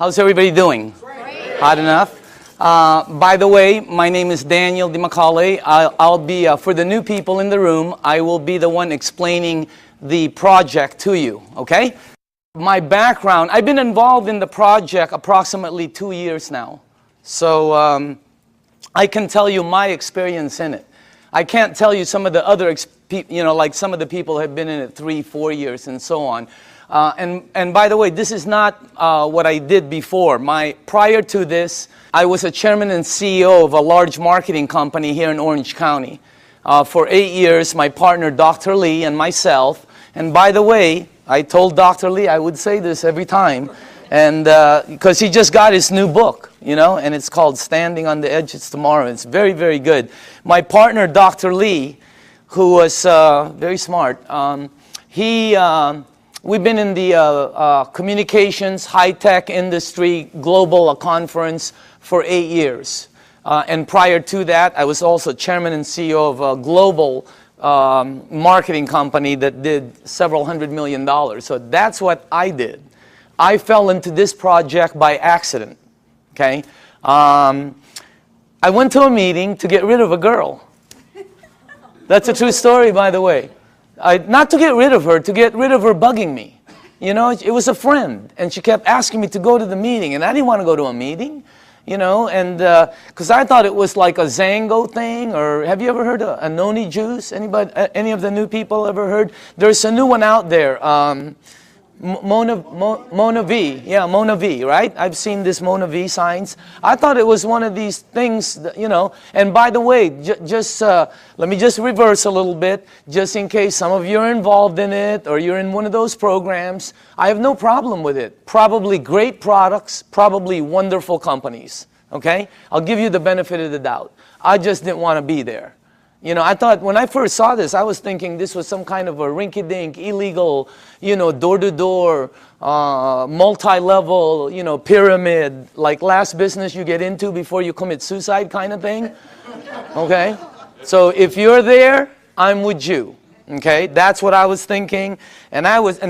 How's everybody doing? Great. Hot enough? By the way, my name is Daniel DiMacaulay. I'll be, for the new people in the room, I will be the one explaining the project to you, okay? My background, I've been involved in the project approximately 2 years now. So I can tell you my experience in it. I can't tell you some of the other, like some of the people have been in it 3-4 years and so on. And by the way, this is not what I did before. Prior to this, I was a chairman and CEO of a large marketing company here in Orange County. For 8 years, my partner, Dr. Lee, and myself. And by the way, I told Dr. Lee I would say this every time, and because he just got his new book, and it's called Standing on the Edges Tomorrow. It's very, very good. My partner, Dr. Lee, who was very smart, we've been in the communications, high-tech industry, global conference for 8 years. And prior to that, I was also chairman and CEO of a global marketing company that did several $100 million. So that's what I did. I fell into this project by accident, okay? I went to a meeting to get rid of a girl. That's a true story, by the way. Not to get rid of her, to get rid of her bugging me. It was a friend, and she kept asking me to go to the meeting, and I didn't want to go to a meeting, and because I thought it was like a Zango thing, or have you ever heard of a noni juice? Anybody, any of the new people ever heard? There's a new one out there, Mona V, yeah, Mona V, right? I've seen this Mona V signs. I thought it was one of these things, that, and by the way, let me just reverse a little bit, just in case some of you are involved in it, or you're in one of those programs. I have no problem with it. Probably great products, probably wonderful companies, okay? I'll give you the benefit of the doubt. I just didn't want to be there. I thought when I first saw this, I was thinking this was some kind of a rinky-dink, illegal, door-to-door, multi-level, pyramid, like last business you get into before you commit suicide kind of thing. Okay? So if you're there, I'm with you. Okay? That's what I was thinking. And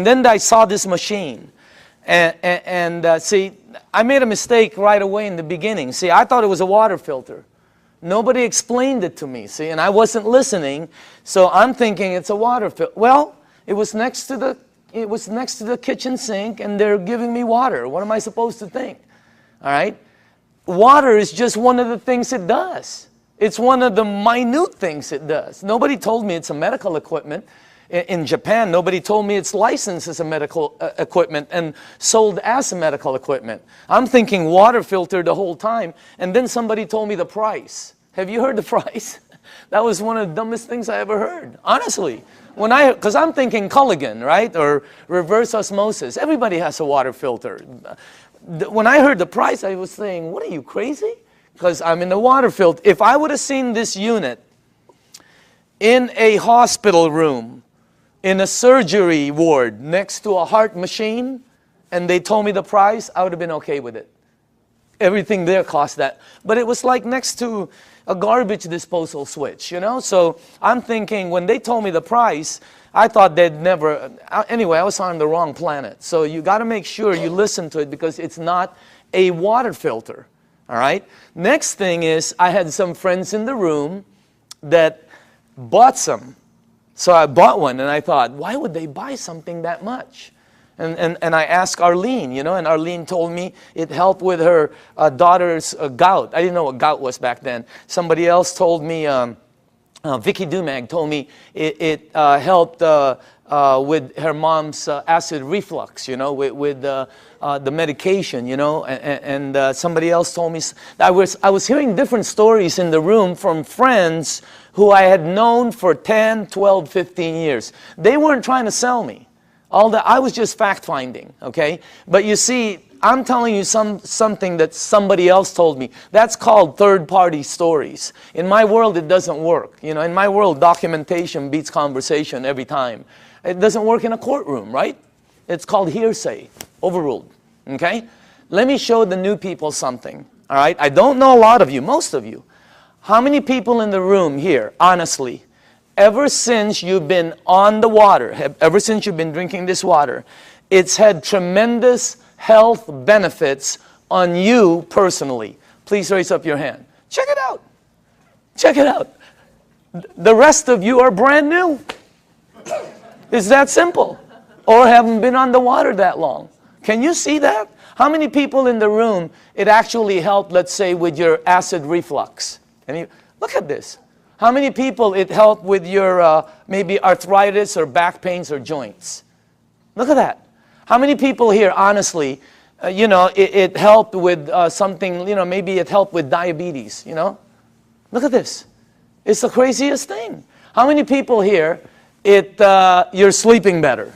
then I saw this machine. And see, I made a mistake right away in the beginning. See, I thought it was a water filter. Nobody explained it to me, see, and I wasn't listening, so I'm thinking it's a water filter. Well, it was next to the kitchen sink, and they're giving me water. What am I supposed to think? All right? Water is just one of the things it does. It's one of the minute things it does. Nobody told me it's a medical equipment. In Japan, nobody told me it's licensed as a medical equipment and sold as a medical equipment. I'm thinking water filter the whole time, and then somebody told me the price. Have you heard the price? That was one of the dumbest things I ever heard, honestly. Because I'm thinking Kangen, right, or reverse osmosis. Everybody has a water filter. When I heard the price, I was saying, what are you, crazy? Because I'm in the water filter. If I would have seen this unit in a hospital room, in a surgery ward next to a heart machine, and they told me the price, I would have been okay with it. Everything there cost that. But it was like next to a garbage disposal switch, So I'm thinking, when they told me the price, I thought they'd never, anyway, I was on the wrong planet. So you got to make sure you listen to it, because it's not a water filter, all right? Next thing is, I had some friends in the room that bought some. So I bought one, and I thought, why would they buy something that much? And I asked Arlene, and Arlene told me it helped with her daughter's gout. I didn't know what gout was back then. Somebody else told me, Vicky Dumag told me it helped with her mom's acid reflux, with the medication, and somebody else told me. I was hearing different stories in the room from friends who I had known for 10, 12, 15 years. They weren't trying to sell me. I was just fact-finding, okay? But you see, I'm telling you something that somebody else told me. That's called third-party stories. In my world, it doesn't work. In my world, documentation beats conversation every time. It doesn't work in a courtroom, right? It's called hearsay, overruled, okay? Let me show the new people something, all right? I don't know a lot of you, most of you. How many people in the room here, honestly, ever since you've been on the water, ever since you've been drinking this water, it's had tremendous health benefits on you personally? Please raise up your hand. Check it out. Check it out. The rest of you are brand new. It's that simple. Or haven't been on the water that long. Can you see that? How many people in the room, it actually helped, let's say, with your acid reflux? Look at this. How many people it helped with your maybe arthritis or back pains or joints? Look at that. How many people here, honestly, it helped with something, maybe it helped with diabetes, Look at this. It's the craziest thing. How many people here, you're sleeping better?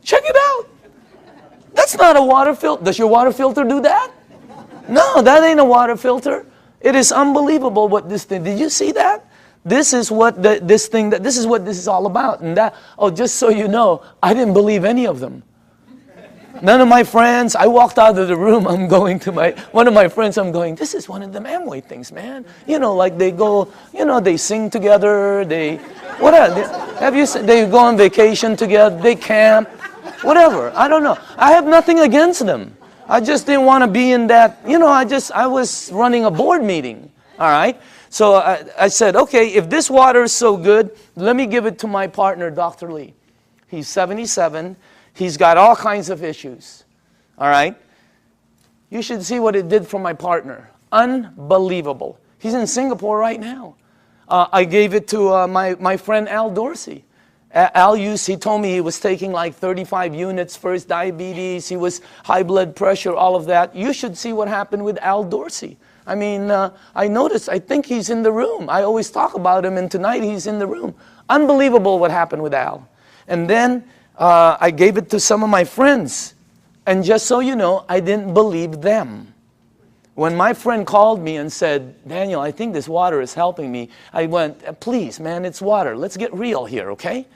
Check it out. That's not a water filter. Does your water filter do that? No, that ain't a water filter. It is unbelievable what this thing, did you see that? This is what this is what this is all about. And just so you know, I didn't believe any of them. None of my friends, I walked out of the room, I'm going to one of my friends, I'm going, this is one of them Amway things, man. Like they go, they sing together, they go on vacation together, they camp, whatever, I don't know. I have nothing against them. I just didn't want to be in that, I was running a board meeting, all right? So I said, okay, if this water is so good, let me give it to my partner, Dr. Lee. He's 77. He's got all kinds of issues, all right? You should see what it did for my partner. Unbelievable. He's in Singapore right now. I gave it to my friend Al Dorsey. He told me he was taking like 35 units for his diabetes. He was high blood pressure, all of that. You should see what happened with Al Dorsey. I mean, I noticed, I think he's in the room. I always talk about him, and tonight he's in the room. Unbelievable what happened with Al. And then I gave it to some of my friends. And just so you know, I didn't believe them. When my friend called me and said, Daniel, I think this water is helping me, I went, please, man, it's water. Let's get real here, okay?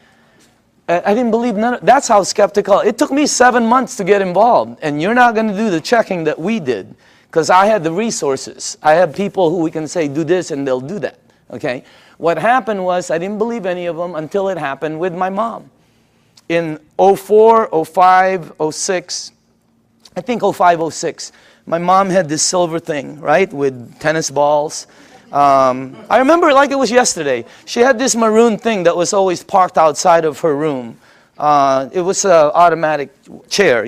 I didn't believe none of, that's how skeptical. It took me 7 months to get involved. And you're not going to do the checking that we did, because I had the resources. I had people who we can say, do this, and they'll do that, okay? What happened was I didn't believe any of them until it happened with my mom. In 04, 05, 06, I think 05, 06, my mom had this silver thing, right, with tennis balls. I remember it like it was yesterday. She had this maroon thing that was always parked outside of her room. It was an automatic chair,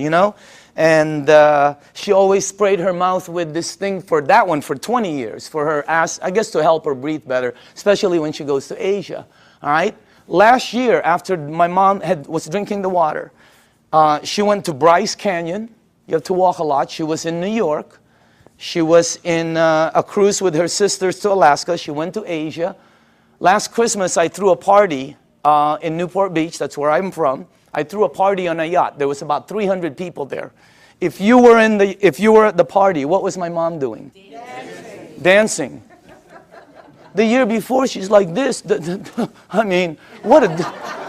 And she always sprayed her mouth with this thing for 20 years, for her ass, I guess to help her breathe better, especially when she goes to Asia, all right? Last year, after my mom was drinking the water, she went to Bryce Canyon. You have to walk a lot. She was in New York. She was in a cruise with her sisters to Alaska. She went to Asia. Last Christmas, I threw a party in Newport Beach. That's where I'm from. I threw a party on a yacht. There was about 300 people there. If you were at the party, what was my mom doing? Dancing. The year before, she's like this. I mean, what a...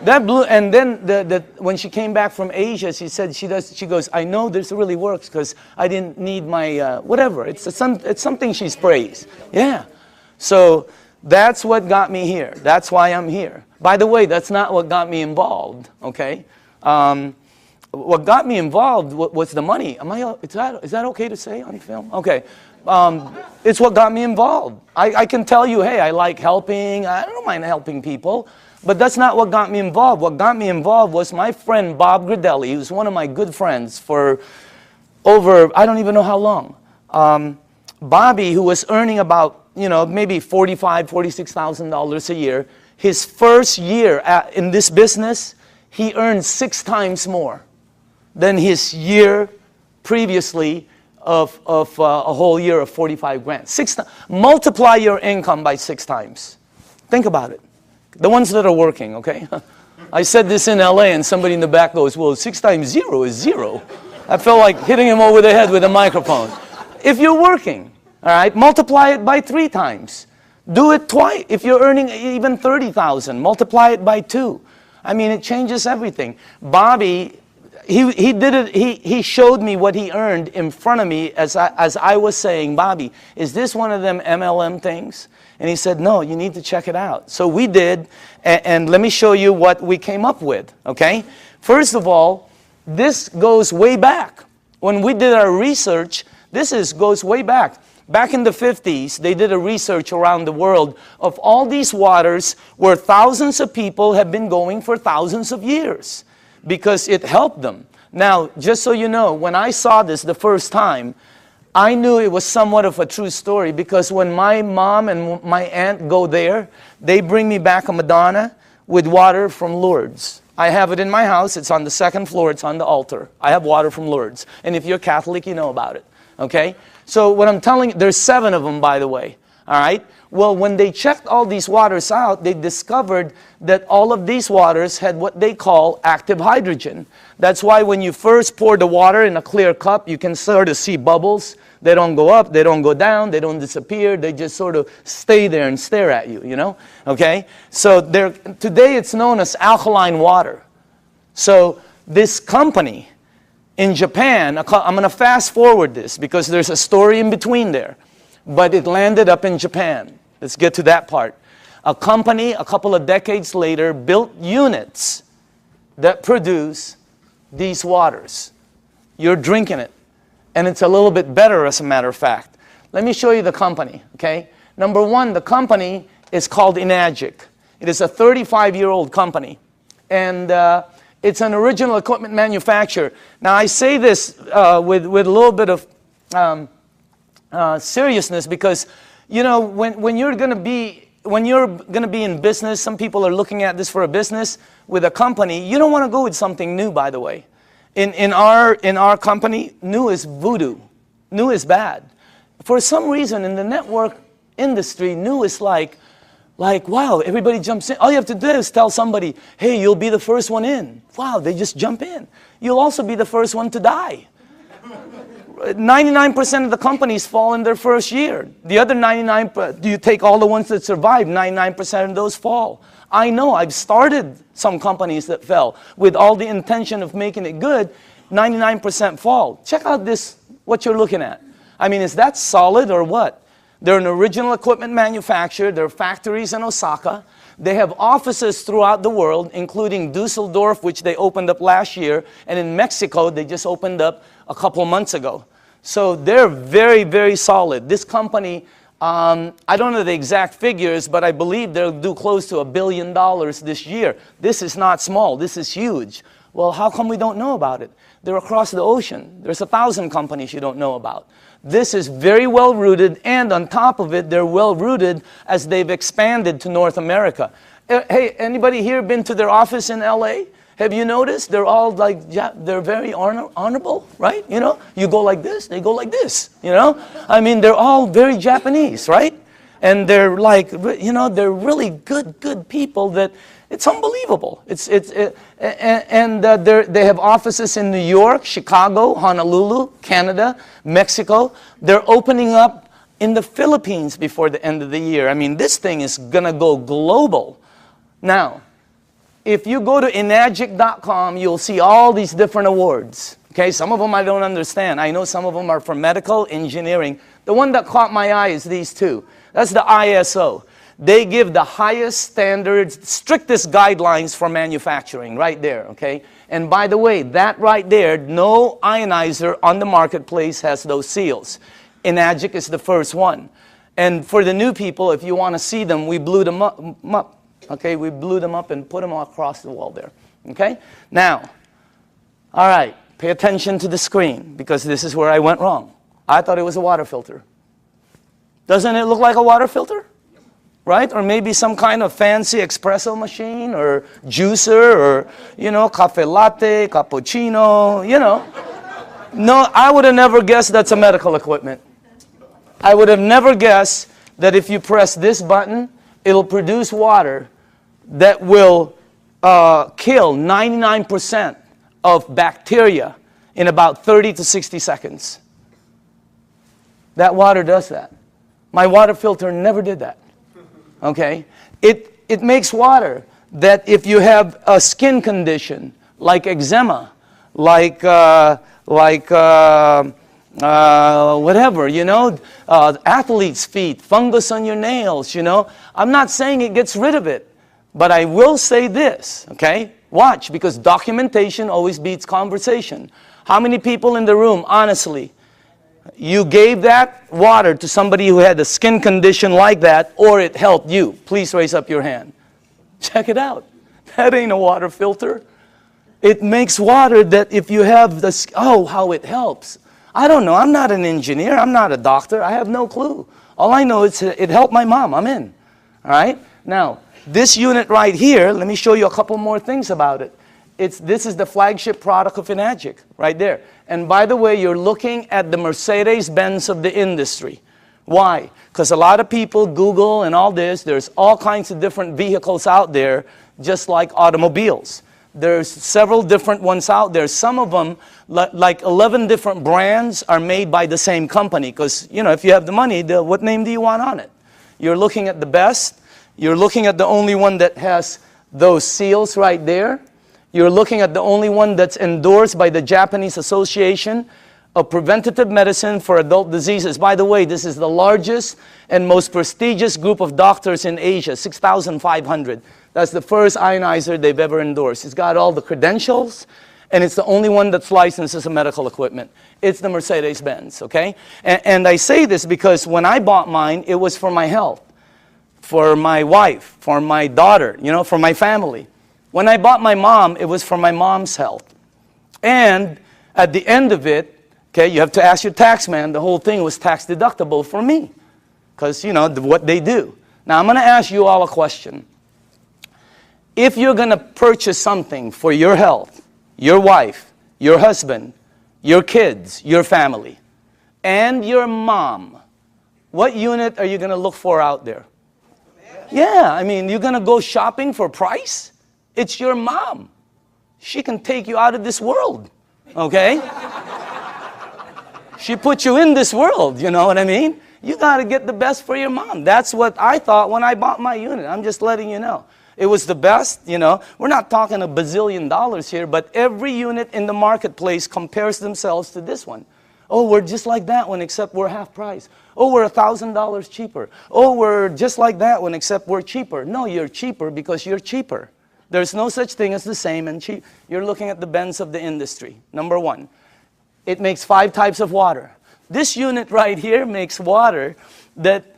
That blew, and then when she came back from Asia, she said she goes, I know this really works because I didn't need my, whatever. It's something she sprays. Yeah. So that's what got me here. That's why I'm here. By the way, that's not what got me involved, okay? What got me involved was the money. Is that okay to say on film? Okay. It's what got me involved. I can tell you, hey, I like helping. I don't mind helping people. But that's not what got me involved. What got me involved was my friend Bob Gridelli, who's one of my good friends for over, I don't even know how long. Bobby, who was earning about, maybe $45,000, $46,000 a year, his first year in this business, he earned 6 times more than his year previously of a whole year of 45 grand. Multiply your income by 6 times. Think about it. The ones that are working, okay? I said this in LA and somebody in the back goes, well, 6 times 0 is 0. I felt like hitting him over the head with a microphone. If you're working, all right, multiply it by 3 times. Do it twice. If you're earning even 30,000, multiply it by 2. I mean, it changes everything. Bobby, he did it. He showed me what he earned in front of me as I was saying, Bobby, is this one of them MLM things? And he said, no, you need to check it out. So we did, and let me show you what we came up with, okay? First of all, This goes way back. When we did our research, goes way back. Back in the 50s, they did a research around the world of all these waters where thousands of people have been going for thousands of years because it helped them. Now, just so you know, when I saw this the first time, I knew it was somewhat of a true story because when my mom and my aunt go there, they bring me back a Madonna with water from Lourdes. I have it in my house. It's on the second floor. It's on the altar. I have water from Lourdes. And if you're Catholic, you know about it. Okay? So what I'm telling you, there's 7 of them, by the way. All right? Well, when they checked all these waters out, they discovered that all of these waters had what they call active hydrogen. That's why when you first pour the water in a clear cup, you can sort of see bubbles. They don't go up, they don't go down, they don't disappear. They just sort of stay there and stare at you, you know? Okay? So today it's known as alkaline water. So this company in Japan, I'm going to fast forward this because there's a story in between there. But it landed up in Japan. Let's get to that part. A company, a couple of decades later, built units that produce these waters. You're drinking it. And it's a little bit better, as a matter of fact. Let me show you the company, okay? Number 1, the company is called Enagic. It is a 35-year-old company. And it's an original equipment manufacturer. Now, I say this with a little bit of seriousness because, you know, when you're going to be in business, some people are looking at this for a business with a company. You don't want to go with something new, by the way. In our company, new is voodoo. New is bad. For some reason, in the network industry, new is like, wow, everybody jumps in. All you have to do is tell somebody, hey, you'll be the first one in. Wow, they just jump in. You'll also be the first one to die. 99% of the companies fall in their first year. The other 99%, do you take all the ones that survive, 99% of those fall. I know, I've started some companies that fell with all the intention of making it good. 99% fall. Check out this, what you're looking at. I mean, is that solid or what? They're an original equipment manufacturer. There are factories in Osaka. They have offices throughout the world, including Dusseldorf, which they opened up last year, and in Mexico, they just opened up a couple months ago. So they're very, very solid. This company, I don't know the exact figures, but I believe they'll do close to $1 billion this year. This is not small. This is huge. Well, how come we don't know about it? They're across the ocean. There's 1,000 companies you don't know about. This is very well rooted, and on top of it, they're well rooted as they've expanded to North America. Hey, anybody here been to their office in LA? Have you noticed? They're all like, yeah, they're very honorable, right? You know, you go like this, they go like this, you know? I mean, they're all very Japanese, right? And they're like, you know, they're really good people that it's unbelievable. They have offices in New York, Chicago, Honolulu, Canada, Mexico. They're opening up in the Philippines before the end of the year. I mean, this thing is going to go global. Now, if you go to enagic.com, you'll see all these different awards. Okay, some of them I don't understand. I know some of them are for medical, engineering. The one that caught my eye is these two. That's the ISO. They give the highest standards, strictest guidelines for manufacturing right there, okay? And by the way, that right there, no ionizer on the marketplace has those seals. Enagic is the first one. And for the new people, if you want to see them, we blew them up. Okay, we blew them up and put them across the wall there. Okay? Now, all right, pay attention to the screen because this is where I went wrong. I thought it was a water filter. Doesn't it look like a water filter? Right? Or maybe some kind of fancy espresso machine or juicer or, you know, cafe latte, cappuccino, you know. No, I would have never guessed that's a medical equipment. I would have never guessed that if you press this button, it'll produce water that will kill 99% of bacteria in about 30 to 60 seconds. That water does that. My water filter never did that. Okay? It makes water that if you have a skin condition like eczema, like whatever, you know, athlete's feet, fungus on your nails, you know. I'm not saying it gets rid of it, but I will say this, okay? Watch, because documentation always beats conversation. How many people in the room, honestly, you gave that water to somebody who had a skin condition like that, or it helped you? Please raise up your hand. Check it out. That ain't a water filter. It makes water that if you have this, oh, how it helps. I don't know. I'm not an engineer. I'm not a doctor. I have no clue. All I know is it helped my mom. I'm in. All right? Now, this unit right here, let me show you a couple more things about it. This is the flagship product of Enagic, right there. And by the way, you're looking at the Mercedes-Benz of the industry. Why? Because a lot of people Google and all this. There's all kinds of different vehicles out there, just like automobiles. There's several different ones out there. Some of them, like 11 different brands, are made by the same company. Because, you know, if you have the money, what name do you want on it? You're looking at the best. You're looking at the only one that has those seals right there. You're looking at the only one that's endorsed by the Japanese Association of Preventative Medicine for Adult Diseases. By the way, this is the largest and most prestigious group of doctors in Asia, 6,500. That's the first ionizer they've ever endorsed. It's got all the credentials, and it's the only one that's licensed as a medical equipment. It's the Mercedes-Benz, okay? And I say this because when I bought mine, it was for my health, for my wife, for my daughter, you know, for my family. When I bought my mom, it was for my mom's health. And at the end of it, okay, you have to ask your tax man, the whole thing was tax deductible for me. Because, you know, what they do. Now, I'm going to ask you all a question. If you're going to purchase something for your health, your wife, your husband, your kids, your family, and your mom, what unit are you going to look for out there? Yeah, I mean, you're going to go shopping for price? It's your mom. She can take you out of this world, okay? She put you in this world, you know what I mean? You got to get the best for your mom. That's what I thought when I bought my unit. I'm just letting you know. It was the best, you know. We're not talking $1 bazillion here, but every unit in the marketplace compares themselves to this one. Oh, we're just like that one, except we're half price. Oh, we're $1,000 cheaper. Oh, we're just like that one, except we're cheaper. No, you're cheaper because you're cheaper. There's no such thing as the same and cheap. You're looking at the Benz of the industry. Number one, it makes 5 types of water. This unit right here makes water that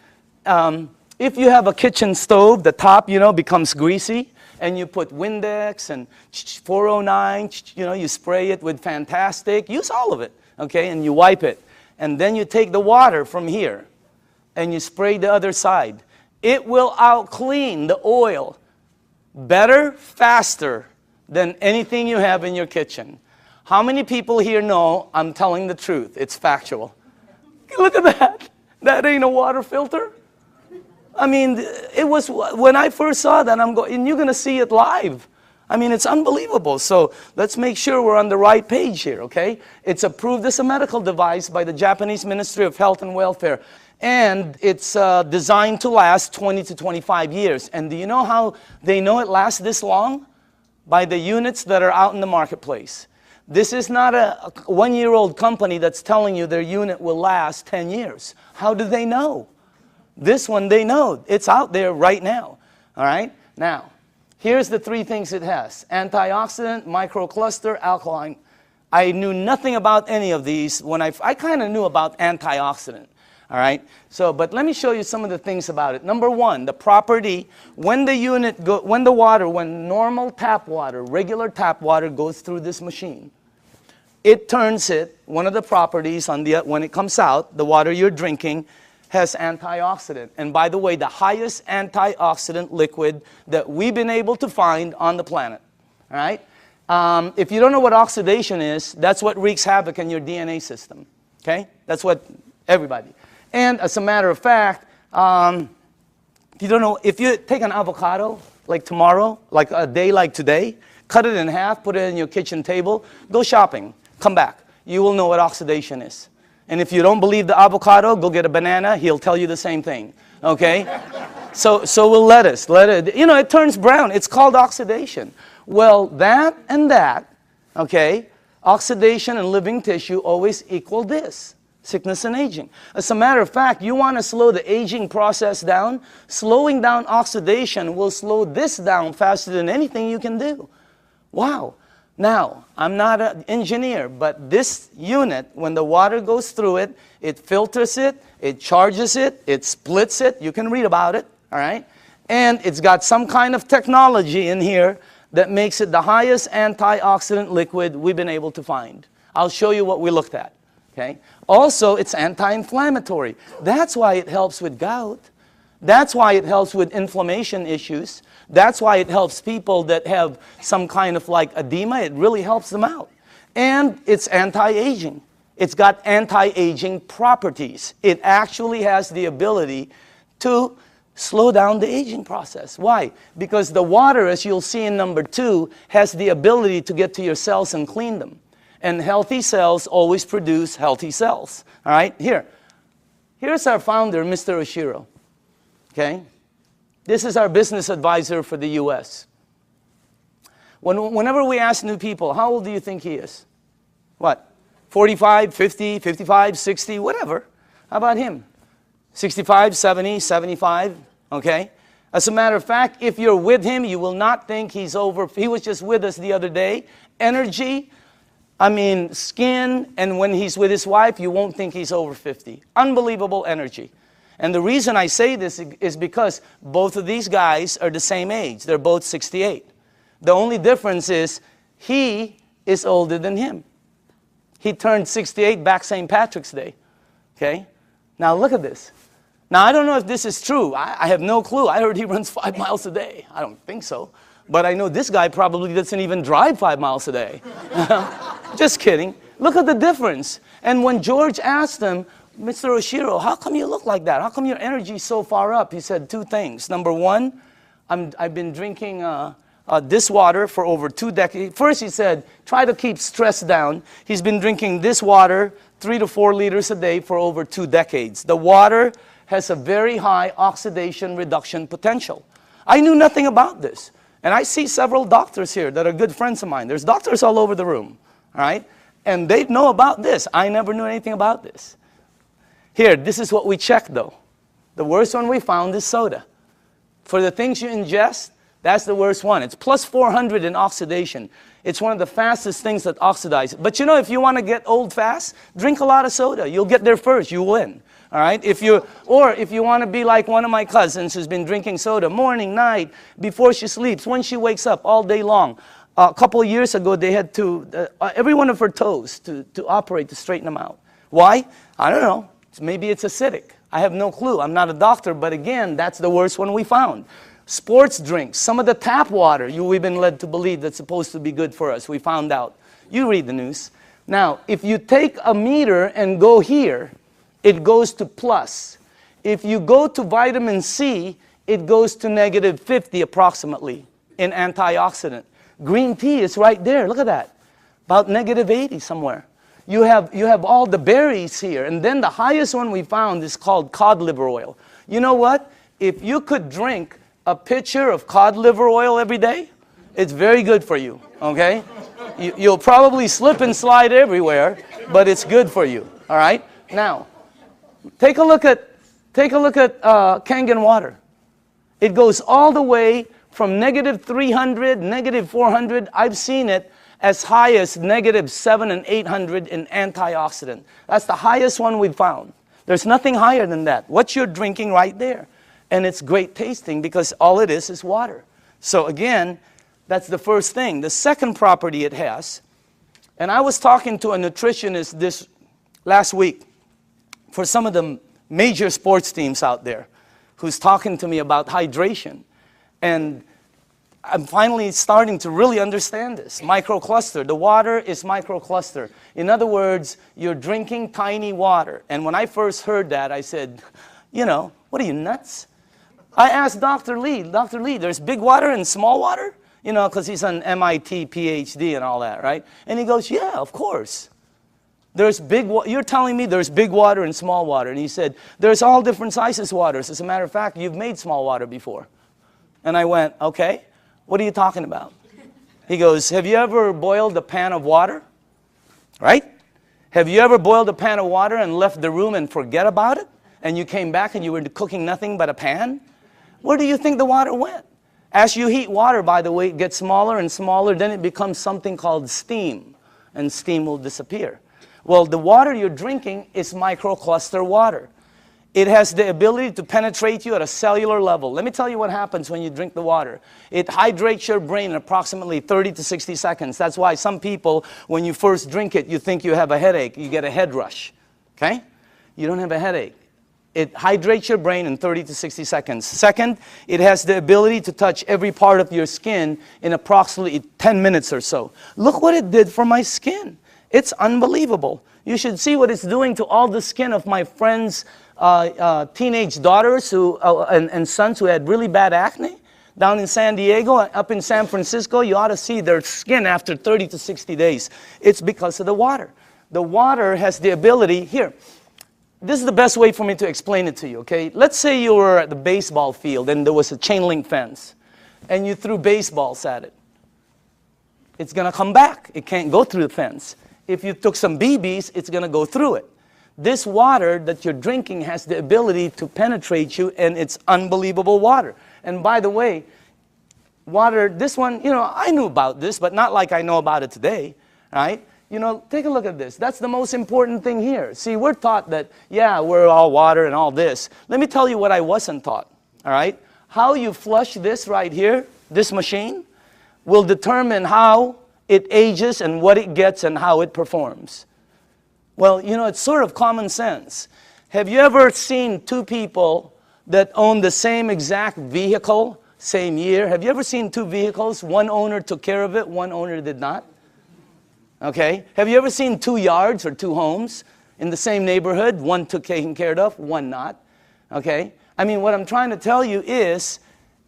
if you have a kitchen stove, the top, you know, becomes greasy, and you put Windex and 409, you know, you spray it with Fantastic. Use all of it, okay, and you wipe it. And then you take the water from here, and you spray the other side. It will out-clean the oil better, faster than anything you have in your kitchen. How many people here know I'm telling the truth? It's factual. Look at that. That ain't a water filter. I mean, it was, when I first saw that, I'm going, and you're going to see it live. I mean, it's unbelievable. So let's make sure we're on the right page here, okay? It's approved as a medical device by the Japanese Ministry of Health and Welfare. And it's designed to last 20 to 25 years. And do you know how they know it lasts this long? By the units that are out in the marketplace. This is not a one-year-old company that's telling you their unit will last 10 years. How do they know? This one, they know. It's out there right now. All right? Now, here's the 3 things it has. Antioxidant, microcluster, alkaline. I knew nothing about any of these. When I kind of knew about antioxidant. All right, so, but let me show you some of the things about it. Number one, the property, when normal tap water, regular tap water goes through this machine, it turns it, one of the properties when it comes out, the water you're drinking has antioxidant. And by the way, the highest antioxidant liquid that we've been able to find on the planet. All right, if you don't know what oxidation is, that's what wreaks havoc in your DNA system. Okay, that's what everybody. And as a matter of fact, you don't know, if you take an avocado, like tomorrow, like a day like today, cut it in half, put it in your kitchen table, go shopping, come back. You will know what oxidation is. And if you don't believe the avocado, go get a banana, he'll tell you the same thing, okay? So we'll let it, you know, it turns brown. It's called oxidation. Well, that and that, okay, oxidation and living tissue always equal this. Sickness and aging. As a matter of fact, you want to slow the aging process down, slowing down oxidation will slow this down faster than anything you can do. Wow. Now, I'm not an engineer, but this unit, when the water goes through it, it filters it, it charges it, it splits it. You can read about it, all right? And it's got some kind of technology in here that makes it the highest antioxidant liquid we've been able to find. I'll show you what we looked at, okay? Also, it's anti-inflammatory. That's why it helps with gout. That's why it helps with inflammation issues. That's why it helps people that have some kind of like edema. It really helps them out. And it's anti-aging. It's got anti-aging properties. It actually has the ability to slow down the aging process. Why? Because the water, as you'll see in number 2, has the ability to get to your cells and clean them. And healthy cells always produce healthy cells. All right? Here's our founder, Mr. Oshiro. Okay? This is our business advisor for the U.S. Whenever we ask new people, how old do you think he is? What? 45, 50, 55, 60, whatever. How about him? 65, 70, 75, okay? As a matter of fact, if you're with him, you will not think he's over. He was just with us the other day. Energy, I mean, skin, and when he's with his wife, you won't think he's over 50. Unbelievable energy. And the reason I say this is because both of these guys are the same age. They're both 68. The only difference is he is older than him. He turned 68 back St. Patrick's Day. Okay? Now look at this. Now I don't know if this is true. I have no clue. I heard he runs 5 miles a day. I don't think so. But I know this guy probably doesn't even drive 5 miles a day. Just kidding. Look at the difference. And when George asked him, Mr. Oshiro, how come you look like that? How come your energy is so far up? He said 2 things. Number 1, I've been drinking this water for over 2 decades. First, he said, try to keep stress down. He's been drinking this water 3 to 4 liters a day for over 2 decades. The water has a very high oxidation reduction potential. I knew nothing about this. And I see several doctors here that are good friends of mine. There's doctors all over the room, all right? And they know about this. I never knew anything about this. Here, this is what we checked, though. The worst one we found is soda. For the things you ingest, that's the worst one. It's plus 400 in oxidation. It's one of the fastest things that oxidize. But you know, if you want to get old fast, drink a lot of soda. You'll get there first. You win. All right? Or if you want to be like one of my cousins who's been drinking soda morning, night, before she sleeps, when she wakes up, all day long. A couple of years ago, they had to, every one of her toes to operate to straighten them out. Why? I don't know. Maybe it's acidic. I have no clue. I'm not a doctor, but again, that's the worst one we found. Sports drinks, some of the tap water we've been led to believe that's supposed to be good for us. We found out. You read the news. Now, if you take a meter and go here, it goes to plus. If you go to vitamin C, it goes to negative 50 approximately in antioxidant. Green tea is right there. Look at that. About negative 80 somewhere. You have all the berries here. And then the highest one we found is called cod liver oil. You know what? If you could drink a pitcher of cod liver oil every day, it's very good for you, okay? You'll probably slip and slide everywhere, but it's good for you, all right? Now, take a look at Kangen water. It goes all the way from negative 300, negative 400. I've seen it as high as negative 700 and 800 in antioxidant. That's the highest one we've found. There's nothing higher than that. What you're drinking right there. And it's great tasting because all it is water. So again, that's the first thing. The second property it has, and I was talking to a nutritionist this last week for some of the major sports teams out there who's talking to me about hydration. And I'm finally starting to really understand this. Microcluster. The water is microcluster. In other words, you're drinking tiny water. And when I first heard that, I said, you know, what are you, nuts? I asked Dr. Lee, there's big water and small water? You know, because he's an MIT PhD and all that, right? And he goes, yeah, of course. You're telling me there's big water and small water. And he said, there's all different sizes waters. As a matter of fact, you've made small water before. And I went, okay, what are you talking about? He goes, have you ever boiled a pan of water? Right? Have you ever boiled a pan of water and left the room and forget about it? And you came back and you were cooking nothing but a pan? Where do you think the water went? As you heat water, by the way, it gets smaller and smaller, then it becomes something called steam, and steam will disappear. Well, the water you're drinking is microcluster water. It has the ability to penetrate you at a cellular level. Let me tell you what happens when you drink the water. It hydrates your brain in approximately 30 to 60 seconds. That's why some people, when you first drink it, you think you have a headache. You get a head rush, okay? You don't have a headache. It hydrates your brain in 30 to 60 seconds. Second, it has the ability to touch every part of your skin in approximately 10 minutes or so. Look what it did for my skin. It's unbelievable. You should see what it's doing to all the skin of my friends' teenage daughters and sons who had really bad acne. Down in San Diego, up in San Francisco, you ought to see their skin after 30 to 60 days. It's because of the water. The water has the ability, here, this is the best way for me to explain it to you, okay? Let's say you were at the baseball field and there was a chain link fence and you threw baseballs at it. It's going to come back. It can't go through the fence. If you took some BBs, it's going to go through it. This water that you're drinking has the ability to penetrate you, and it's unbelievable water. And by the way, water, this one, you know, I knew about this, but not like I know about it today, right? You know, take a look at this. That's the most important thing here. See, we're taught that, yeah, we're all water and all this. Let me tell you what I wasn't taught, all right? How you flush this right here, this machine, will determine how it ages and what it gets and how it performs. Well, you know, it's sort of common sense. Have you ever seen two people that own the same exact vehicle, same year? Have you ever seen two vehicles? One owner took care of it, one owner did not. Okay? Have you ever seen two yards or two homes in the same neighborhood? One took taken care of, one not. Okay? I mean, what I'm trying to tell you is,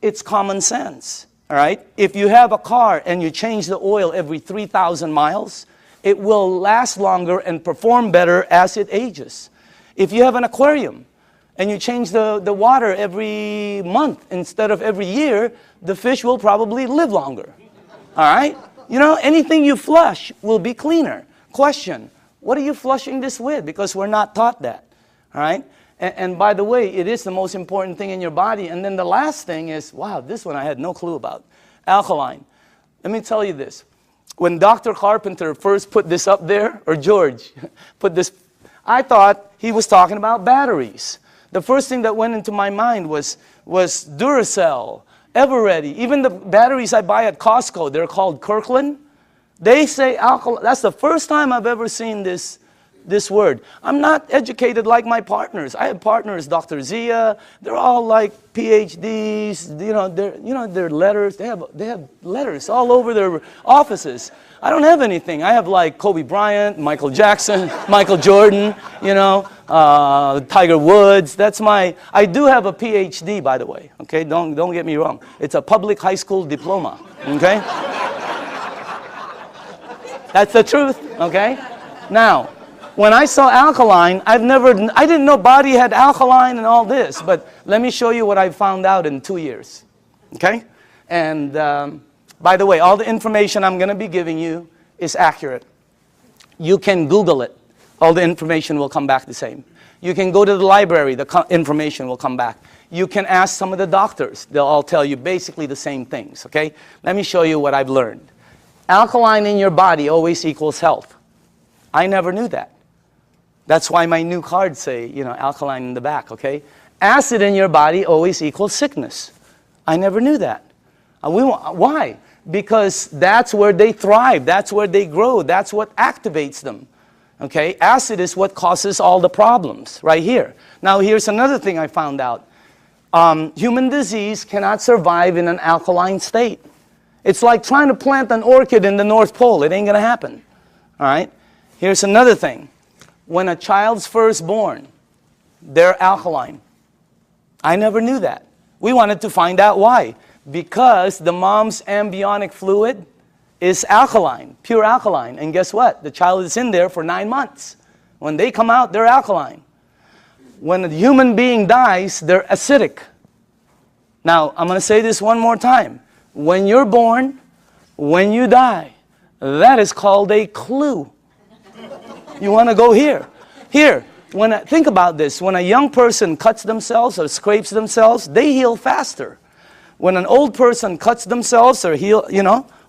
it's common sense. All right? If you have a car and you change the oil every 3,000 miles, it will last longer and perform better as it ages. If you have an aquarium and you change the water every month instead of every year, the fish will probably live longer. All right? You know, anything you flush will be cleaner. Question, what are you flushing this with? Because we're not taught that. All right? And by the way, it is the most important thing in your body. And then the last thing is, wow, this one I had no clue about. Alkaline. Let me tell you this. When Dr. Carpenter first put this up there, or George put this, I thought he was talking about batteries. The first thing that went into my mind was Duracell, Eveready. Even the batteries I buy at Costco, they're called Kirkland. They say alkaline. That's the first time I've ever seen this word. I'm not educated like my partners. I have partners, Dr. Zia. They're all like PhDs. You know, their letters. They have letters all over their offices. I don't have anything. I have like Kobe Bryant, Michael Jackson, Michael Jordan. You know, Tiger Woods. That's my. I do have a PhD, by the way. Okay, don't get me wrong. It's a public high school diploma. Okay, that's the truth. Okay, now. When I saw alkaline, I didn't know body had alkaline and all this, but let me show you what I found out in 2 years, okay? And by the way, all the information I'm going to be giving you is accurate. You can Google it. All the information will come back the same. You can go to the library. The information will come back. You can ask some of the doctors. They'll all tell you basically the same things, okay? Let me show you what I've learned. Alkaline in your body always equals health. I never knew that. That's why my new cards say, you know, alkaline in the back, okay? Acid in your body always equals sickness. I never knew that. Why? Because that's where they thrive. That's where they grow. That's what activates them, okay? Acid is what causes all the problems right here. Now, here's another thing I found out. Human disease cannot survive in an alkaline state. It's like trying to plant an orchid in the North Pole. It ain't going to happen, all right? Here's another thing. When a child's first born, they're alkaline. I never knew that. We wanted to find out why. Because the mom's amniotic fluid is alkaline, pure alkaline. And guess what? The child is in there for 9 months. When they come out, they're alkaline. When a human being dies, they're acidic. Now, I'm going to say this one more time. When you're born, when you die, that is called a clue. You want to go here. Here, think about this. When a young person cuts themselves or scrapes themselves, they heal faster. When an old person cuts themselves or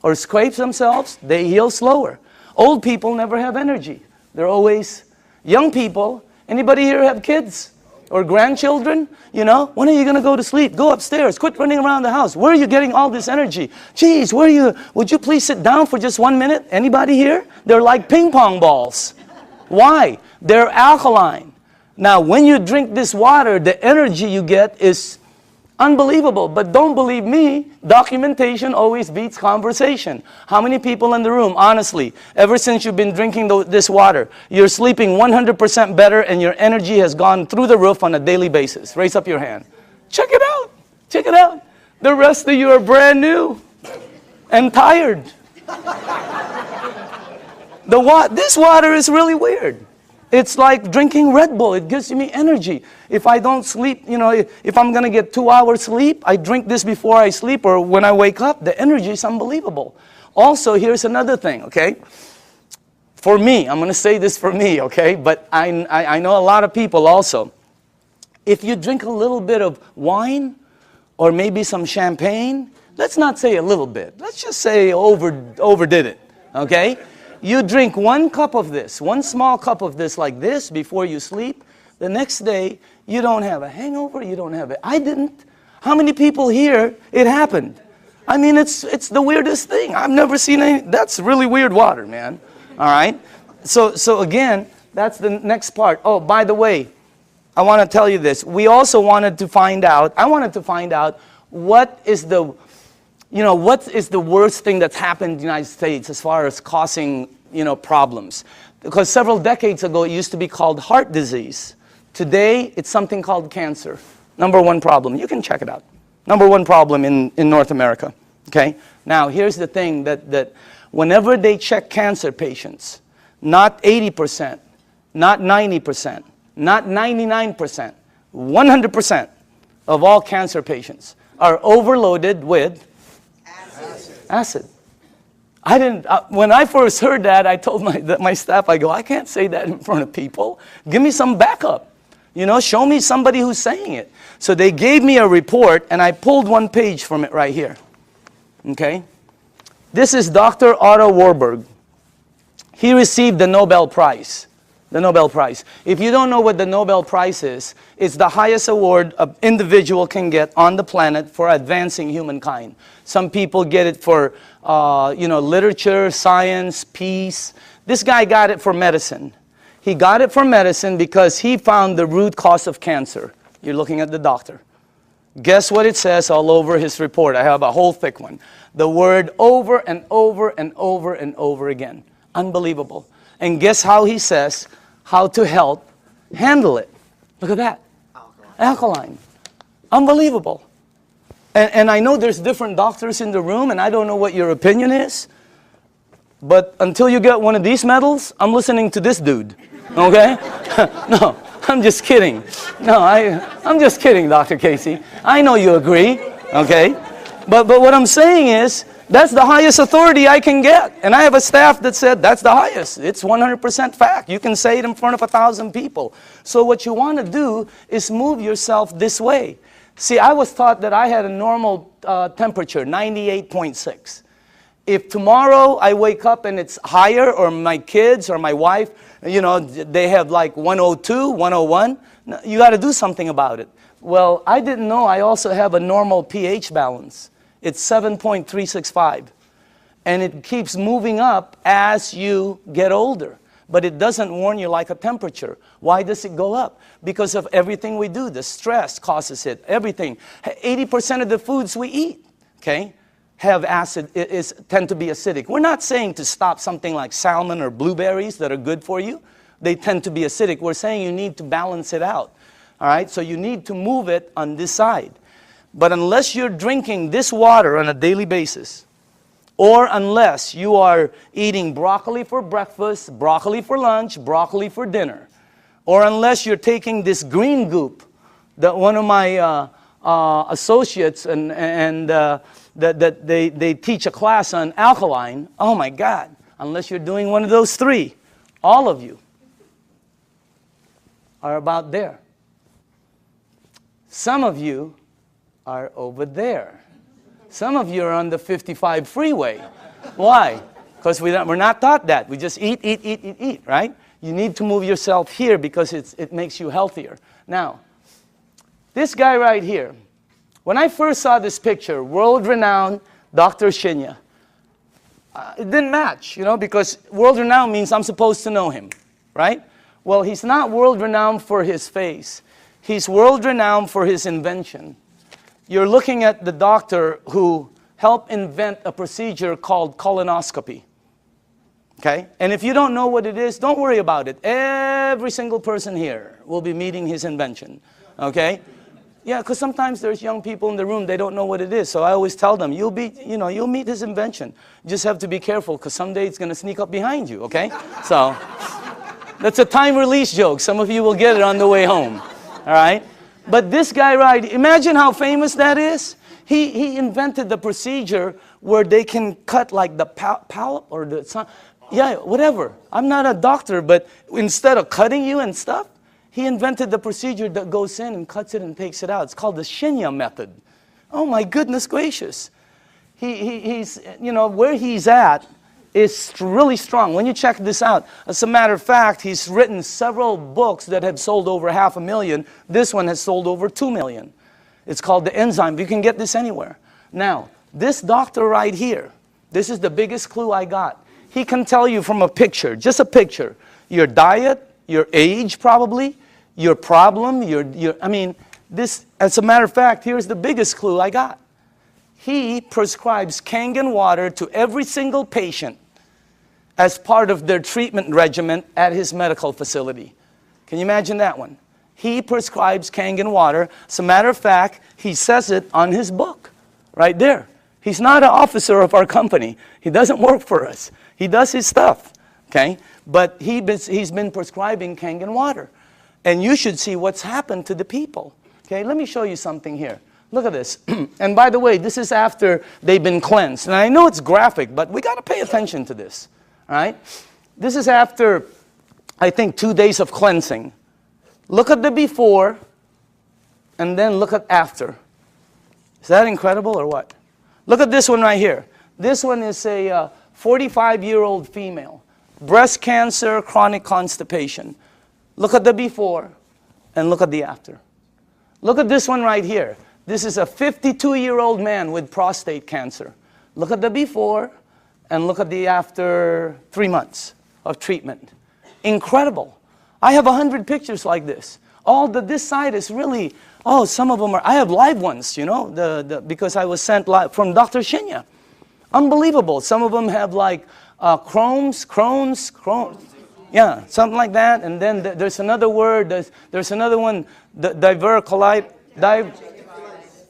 or scrapes themselves, they heal slower. Old people never have energy. They're always young people. Anybody here have kids or grandchildren? When are you going to go to sleep? Go upstairs. Quit running around the house. Where are you getting all this energy? Geez, would you please sit down for just 1 minute? Anybody here? They're like ping pong balls. Why? They're alkaline. Now, when you drink this water, the energy you get is unbelievable. But don't believe me, documentation always beats conversation. How many people in the room, honestly, ever since you've been drinking this water, you're sleeping 100% better and your energy has gone through the roof on a daily basis? Raise up your hand. Check it out. Check it out. The rest of you are brand new and tired. This water is really weird. It's like drinking Red Bull. It gives me energy. If I don't sleep, if I'm going to get 2 hours sleep, I drink this before I sleep or when I wake up. The energy is unbelievable. Also, here's another thing, okay? For me, I'm going to say this for me, okay? But I know a lot of people also. If you drink a little bit of wine or maybe some champagne, let's not say a little bit. Let's just say overdid it, okay? You drink 1 cup of this, 1 small cup of this like this before you sleep. The next day, you don't have a hangover, you don't have it. I didn't. How many people here, it happened? I mean, it's the weirdest thing. I've never seen any, that's really weird water, man. All right? So again, that's the next part. Oh, by the way, I want to tell you this. We also wanted to find out, what is the worst thing that's happened in the United States as far as causing, problems? Because several decades ago, it used to be called heart disease. Today, it's something called cancer. Number 1 problem. You can check it out. Number 1 problem in North America. Okay? Now, here's the thing that whenever they check cancer patients, not 80%, not 90%, not 99%, 100% of all cancer patients are overloaded with acid. I didn't. When I first heard that, I told my staff, I can't say that in front of people. Give me some backup. Show me somebody who's saying it. So they gave me a report, and I pulled 1 page from it right here. Okay? This is Dr. Otto Warburg. He received the Nobel Prize. The Nobel Prize. If you don't know what the Nobel Prize is, it's the highest award an individual can get on the planet for advancing humankind. Some people get it for, literature, science, peace. This guy got it for medicine. He got it for medicine because he found the root cause of cancer. You're looking at the doctor. Guess what it says all over his report? I have a whole thick one. The word over and over and over and over again. Unbelievable. And guess how he says how to handle it. Look at that. Alkaline. Unbelievable. And I know there's different doctors in the room, and I don't know what your opinion is, but until you get one of these medals, I'm listening to this dude. Okay? No, I'm just kidding. No, I'm just kidding, Dr. Casey. I know you agree. Okay? But what I'm saying is, that's the highest authority I can get. And I have a staff that said, that's the highest. It's 100% fact. You can say it in front of 1,000 people. So what you want to do is move yourself this way. See, I was taught that I had a normal temperature, 98.6. If tomorrow I wake up and it's higher, or my kids or my wife, they have like 102, 101, you got to do something about it. Well, I didn't know I also have a normal pH balance. It's 7.365. And it keeps moving up as you get older. But it doesn't warn you like a temperature. Why does it go up? Because of everything we do. The stress causes it. Everything. 80% of the foods we eat, okay, have acid, tend to be acidic. We're not saying to stop something like salmon or blueberries that are good for you. They tend to be acidic. We're saying you need to balance it out. All right? So you need to move it on this side. But unless you're drinking this water on a daily basis, or unless you are eating broccoli for breakfast, broccoli for lunch, broccoli for dinner, or unless you're taking this green goop that one of my associates that they teach a class on alkaline, oh my God, unless you're doing one of those 3, all of you are about there. Some of you are over there. Some of you are on the 55 freeway. Why? Because we're not taught that. We just eat, right? You need to move yourself here because it makes you healthier. Now, this guy right here, when I first saw this picture, world-renowned Dr. Shinya, it didn't match, you know, because world-renowned means I'm supposed to know him, right? Well, he's not world-renowned for his face. He's world-renowned for his invention. You're looking at the doctor who helped invent a procedure called colonoscopy. Okay? And if you don't know what it is, don't worry about it. Every single person here will be meeting his invention. Okay? Yeah, because sometimes there's young people in the room, they don't know what it is. So I always tell them, you'll meet his invention. You just have to be careful because someday it's going to sneak up behind you, okay? So that's a time release joke. Some of you will get it on the way home. All right? But this guy, right, imagine how famous that is. He invented the procedure where they can cut like the polyp or the, yeah, whatever. I'm not a doctor, but instead of cutting you and stuff, he invented the procedure that goes in and cuts it and takes it out. It's called the Shinya method. Oh my goodness gracious. He's, you know, where he's at is really strong. When you check this out, as a matter of fact, he's written several books that have sold over 500,000. This one has sold over 2 million. It's called the enzyme. You can get this anywhere. Now, this doctor right here, this is the biggest clue I got. He can tell you from a picture, just a picture, your diet, your age probably, your problem, I mean, this, as a matter of fact, here's the biggest clue I got. He prescribes Kangen water to every single patient as part of their treatment regimen at his medical facility. Can you imagine that one? He prescribes Kangen water. As a matter of fact, he says it on his book, right there. He's not an officer of our company. He doesn't work for us. He does his stuff, okay? But he's been prescribing Kangen water. And you should see what's happened to the people, okay? Let me show you something here. Look at this. And by the way, this is after they've been cleansed. And I know it's graphic, but we got to pay attention to this, all right? This is after, I think, 2 days of cleansing. Look at the before, and then look at after. Is that incredible or what? Look at this one right here. This one is a 45-year-old female. Breast cancer, chronic constipation. Look at the before, and look at the after. Look at this one right here. This is a 52-year-old man with prostate cancer. Look at the before, and look at the after 3 months of treatment. Incredible. I have 100 pictures like this. This side is really, some of them are, I have live ones, you know, because I was sent live from Dr. Shinya. Unbelievable. Some of them have like Crohn's. Yeah, something like that. And then there's another word, there's another one, diverticulite,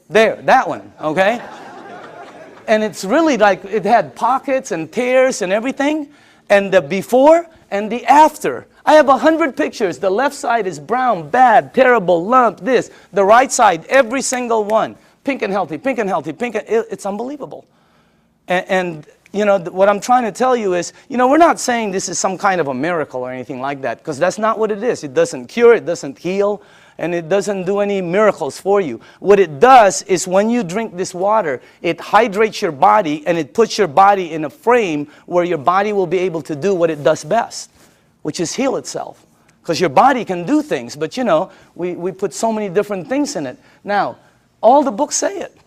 there, that one, okay? And it's really like, it had pockets and tears and everything. And the before and the after. I have 100 pictures. The left side is brown, bad, terrible, lump, this. The right side, every single one. Pink and healthy, pink and healthy, it's unbelievable. And you know, what I'm trying to tell you is, you know, we're not saying this is some kind of a miracle or anything like that, because that's not what it is. It doesn't cure, it doesn't heal, and it doesn't do any miracles for you. What it does is when you drink this water, it hydrates your body and it puts your body in a frame where your body will be able to do what it does best, which is heal itself. Because your body can do things, but you know, we put so many different things in it. Now, all the books say it,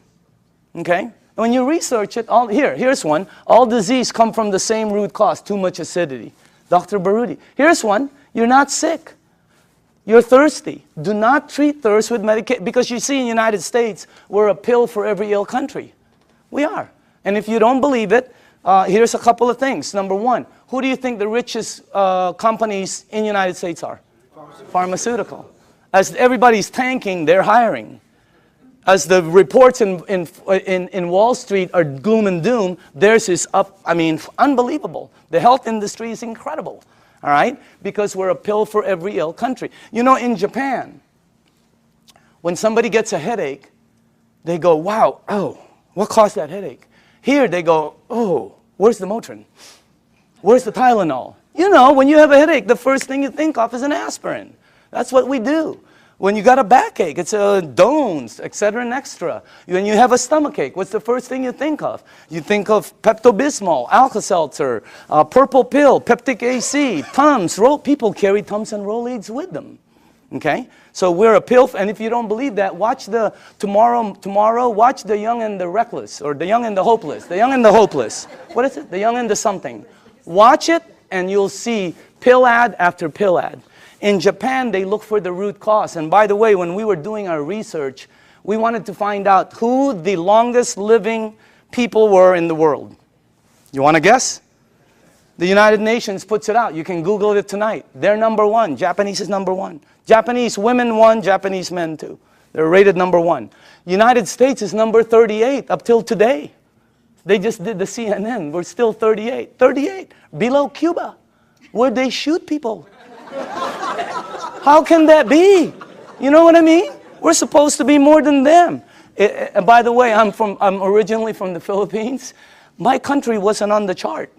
okay? When you research it, here's one. All disease come from the same root cause, too much acidity. Dr. Baruti. Here's one. You're not sick. You're thirsty. Do not treat thirst with medication. Because you see in the United States, we're a pill for every ill country. We are. And if you don't believe it, here's a couple of things. Number one, who do you think the richest companies in the United States are? Pharmaceutical. As everybody's tanking, they're hiring. As the reports in Wall Street are gloom and doom, theirs is up, I mean, unbelievable. The health industry is incredible, all right? Because we're a pill for every ill country. You know, in Japan, when somebody gets a headache, they go, wow, oh, what caused that headache? Here they go, oh, where's the Motrin? Where's the Tylenol? You know, when you have a headache, the first thing you think of is an aspirin. That's what we do. When you got a backache, it's Dones, etc. and extra. When you have a stomachache, what's the first thing you think of? You think of Pepto-Bismol, Alka-Seltzer, purple pill, Peptic AC, Tums. People carry Tums and Rolaids with them. Okay? So we're a pill, and if you don't believe that, watch tomorrow, watch The Young and the Reckless, or The Young and the Hopeless. The Young and the Hopeless. What is it? The Young and the something. Watch it, and you'll see pill ad after pill ad. In Japan, they look for the root cause. And by the way, when we were doing our research, we wanted to find out who the longest living people were in the world. You want to guess? The United Nations puts it out. You can Google it tonight. They're number one. Japanese is number one. Japanese women one, Japanese men two. They're rated number one. United States is number 38 up till today. They just did the CNN. We're still 38. 38. Below Cuba, where they shoot people. How can that be? You know what I mean? We're supposed to be more than them. And by the way, I'm originally from the Philippines. My country wasn't on the chart.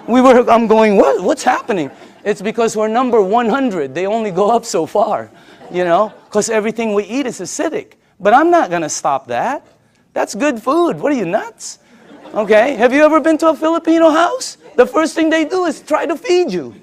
I'm going, what's happening? It's because we're number 100. They only go up so far, you know, because everything we eat is acidic. But I'm not going to stop that. That's good food. What are you, nuts? Okay, have you ever been to a Filipino house? The first thing they do is try to feed you.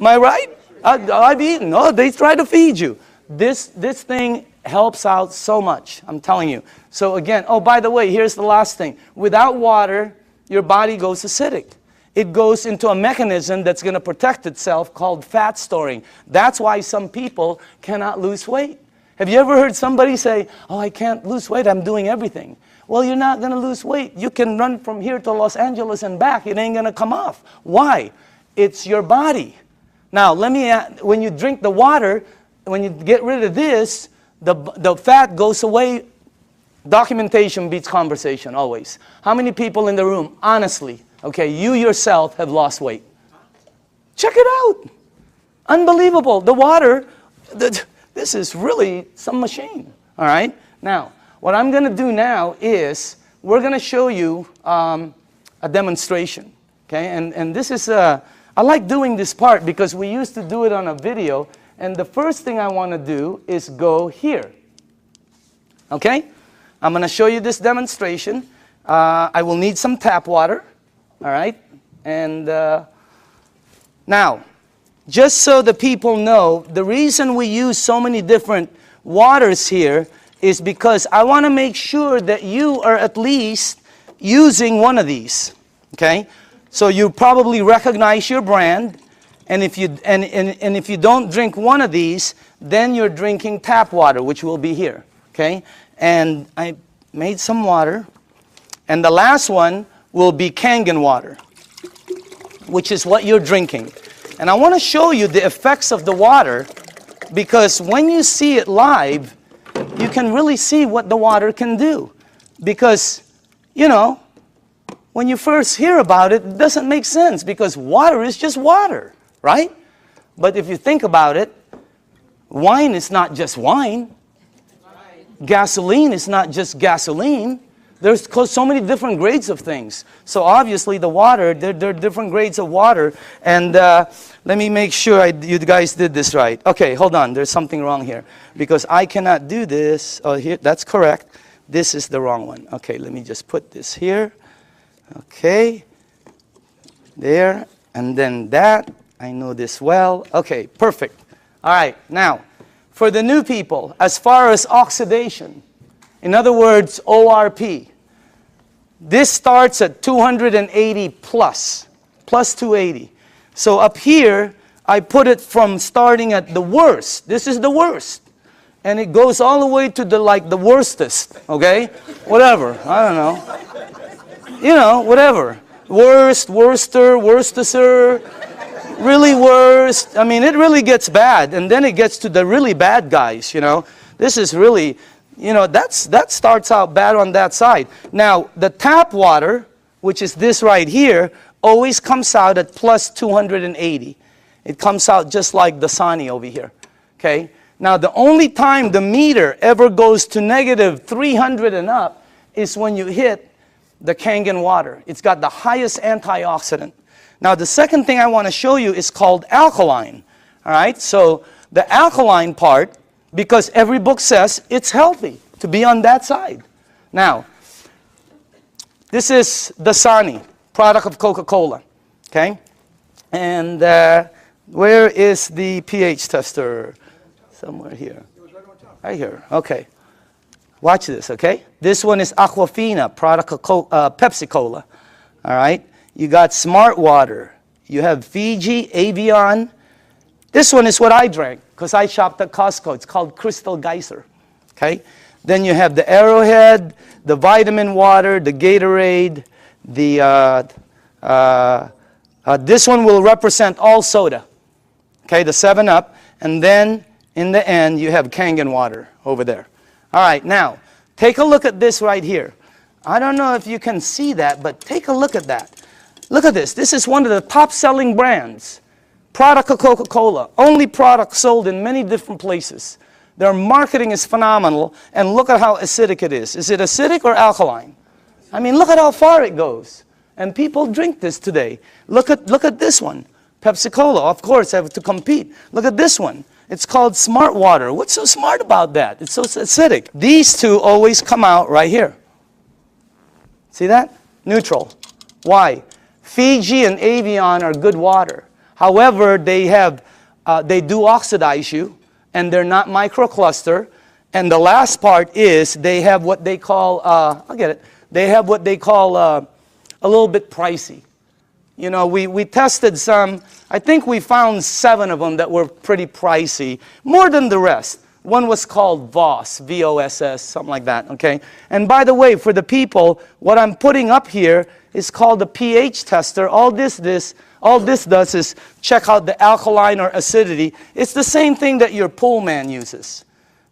Am I right? I've eaten. Oh, they try to feed you. This thing helps out so much, I'm telling you. So again, oh, by the way, here's the last thing. Without water, your body goes acidic. It goes into a mechanism that's going to protect itself called fat storing. That's why some people cannot lose weight. Have you ever heard somebody say, oh, I can't lose weight, I'm doing everything? Well, you're not going to lose weight. You can run from here to Los Angeles and back. It ain't going to come off. Why? It's your body. Now, when you drink the water, when you get rid of this, the fat goes away. Documentation beats conversation, always. How many people in the room, honestly, okay, you yourself have lost weight? Check it out. Unbelievable. The water, this is really some machine, all right? Now, what I'm going to do now is we're going to show you a demonstration, okay? And this is, I like doing this part because we used to do it on a video, and the first thing I want to do is go here, okay? I'm going to show you this demonstration. I will need some tap water, all right? And now, just so the people know, the reason we use so many different waters here is because I want to make sure that you are at least using one of these, okay? So you probably recognize your brand, and if you don't drink one of these, then you're drinking tap water, which will be here, okay? And I made some water, and the last one will be Kangen water, which is what you're drinking. And I want to show you the effects of the water, because when you see it live, you can really see what the water can do. Because, you know, when you first hear about it, it doesn't make sense, because water is just water, right? But if you think about it, wine is not just wine. Gasoline is not just gasoline. There's so many different grades of things. So obviously the water, there are different grades of water. And let me make sure you guys did this right. Okay, hold on. There's something wrong here. Because I cannot do this. Oh, here, that's correct. This is the wrong one. Okay, let me just put this here. Okay. There. And then that. I know this well. Okay, perfect. All right, now, for the new people, as far as oxidation, in other words, ORP, this starts at 280 plus 280. So up here, I put it from starting at the worst. This is the worst. And it goes all the way to the worstest, okay? Whatever, I don't know. You know, whatever. Worst, worster, worstester, really worst. I mean, it really gets bad. And then it gets to the really bad guys, you know. This is really, you know, that starts out bad on that side. Now, the tap water, which is this right here, always comes out at plus 280. It comes out just like the Dasani over here, okay? Now, the only time the meter ever goes to negative 300 and up is when you hit the Kangen water. It's got the highest antioxidant. Now, the second thing I want to show you is called alkaline, all right? So the alkaline part, because every book says it's healthy to be on that side. Now, this is Dasani, product of Coca-Cola, okay? And where is the pH tester? Somewhere here. Right here, okay. Watch this, okay? This one is Aquafina, product of Pepsi-Cola, all right? You got Smart Water. You have Fiji, Avion. This one is what I drank, because I shopped at Costco. It's called Crystal Geyser, okay? Then you have the Arrowhead, the vitamin water, the Gatorade, the, this one will represent all soda, okay, the 7-Up. And then, in the end, you have Kangen water over there. All right, now, take a look at this right here. I don't know if you can see that, but take a look at that. Look at this. This is one of the top-selling brands. Product of Coca-Cola. Only product sold in many different places. Their marketing is phenomenal, and look at how acidic it is. Is it acidic or alkaline? I mean, look at how far it goes. And people drink this today. Look at this one. Pepsi-Cola, of course, have to compete. Look at this one. It's called Smart Water. What's so smart about that? It's so acidic. These two always come out right here. See that? Neutral. Why? Fiji and Avion are good water. However, they do oxidize you, and they're not microcluster. And the last part is they have what they call, I'll get it, they have what they call a little bit pricey. You know, we tested some, I think we found 7 of them that were pretty pricey, more than the rest. One was called VOSS, V-O-S-S, something like that, okay? And by the way, for the people, what I'm putting up here is called the pH tester. All this does is check out the alkaline or acidity. It's the same thing that your pool man uses.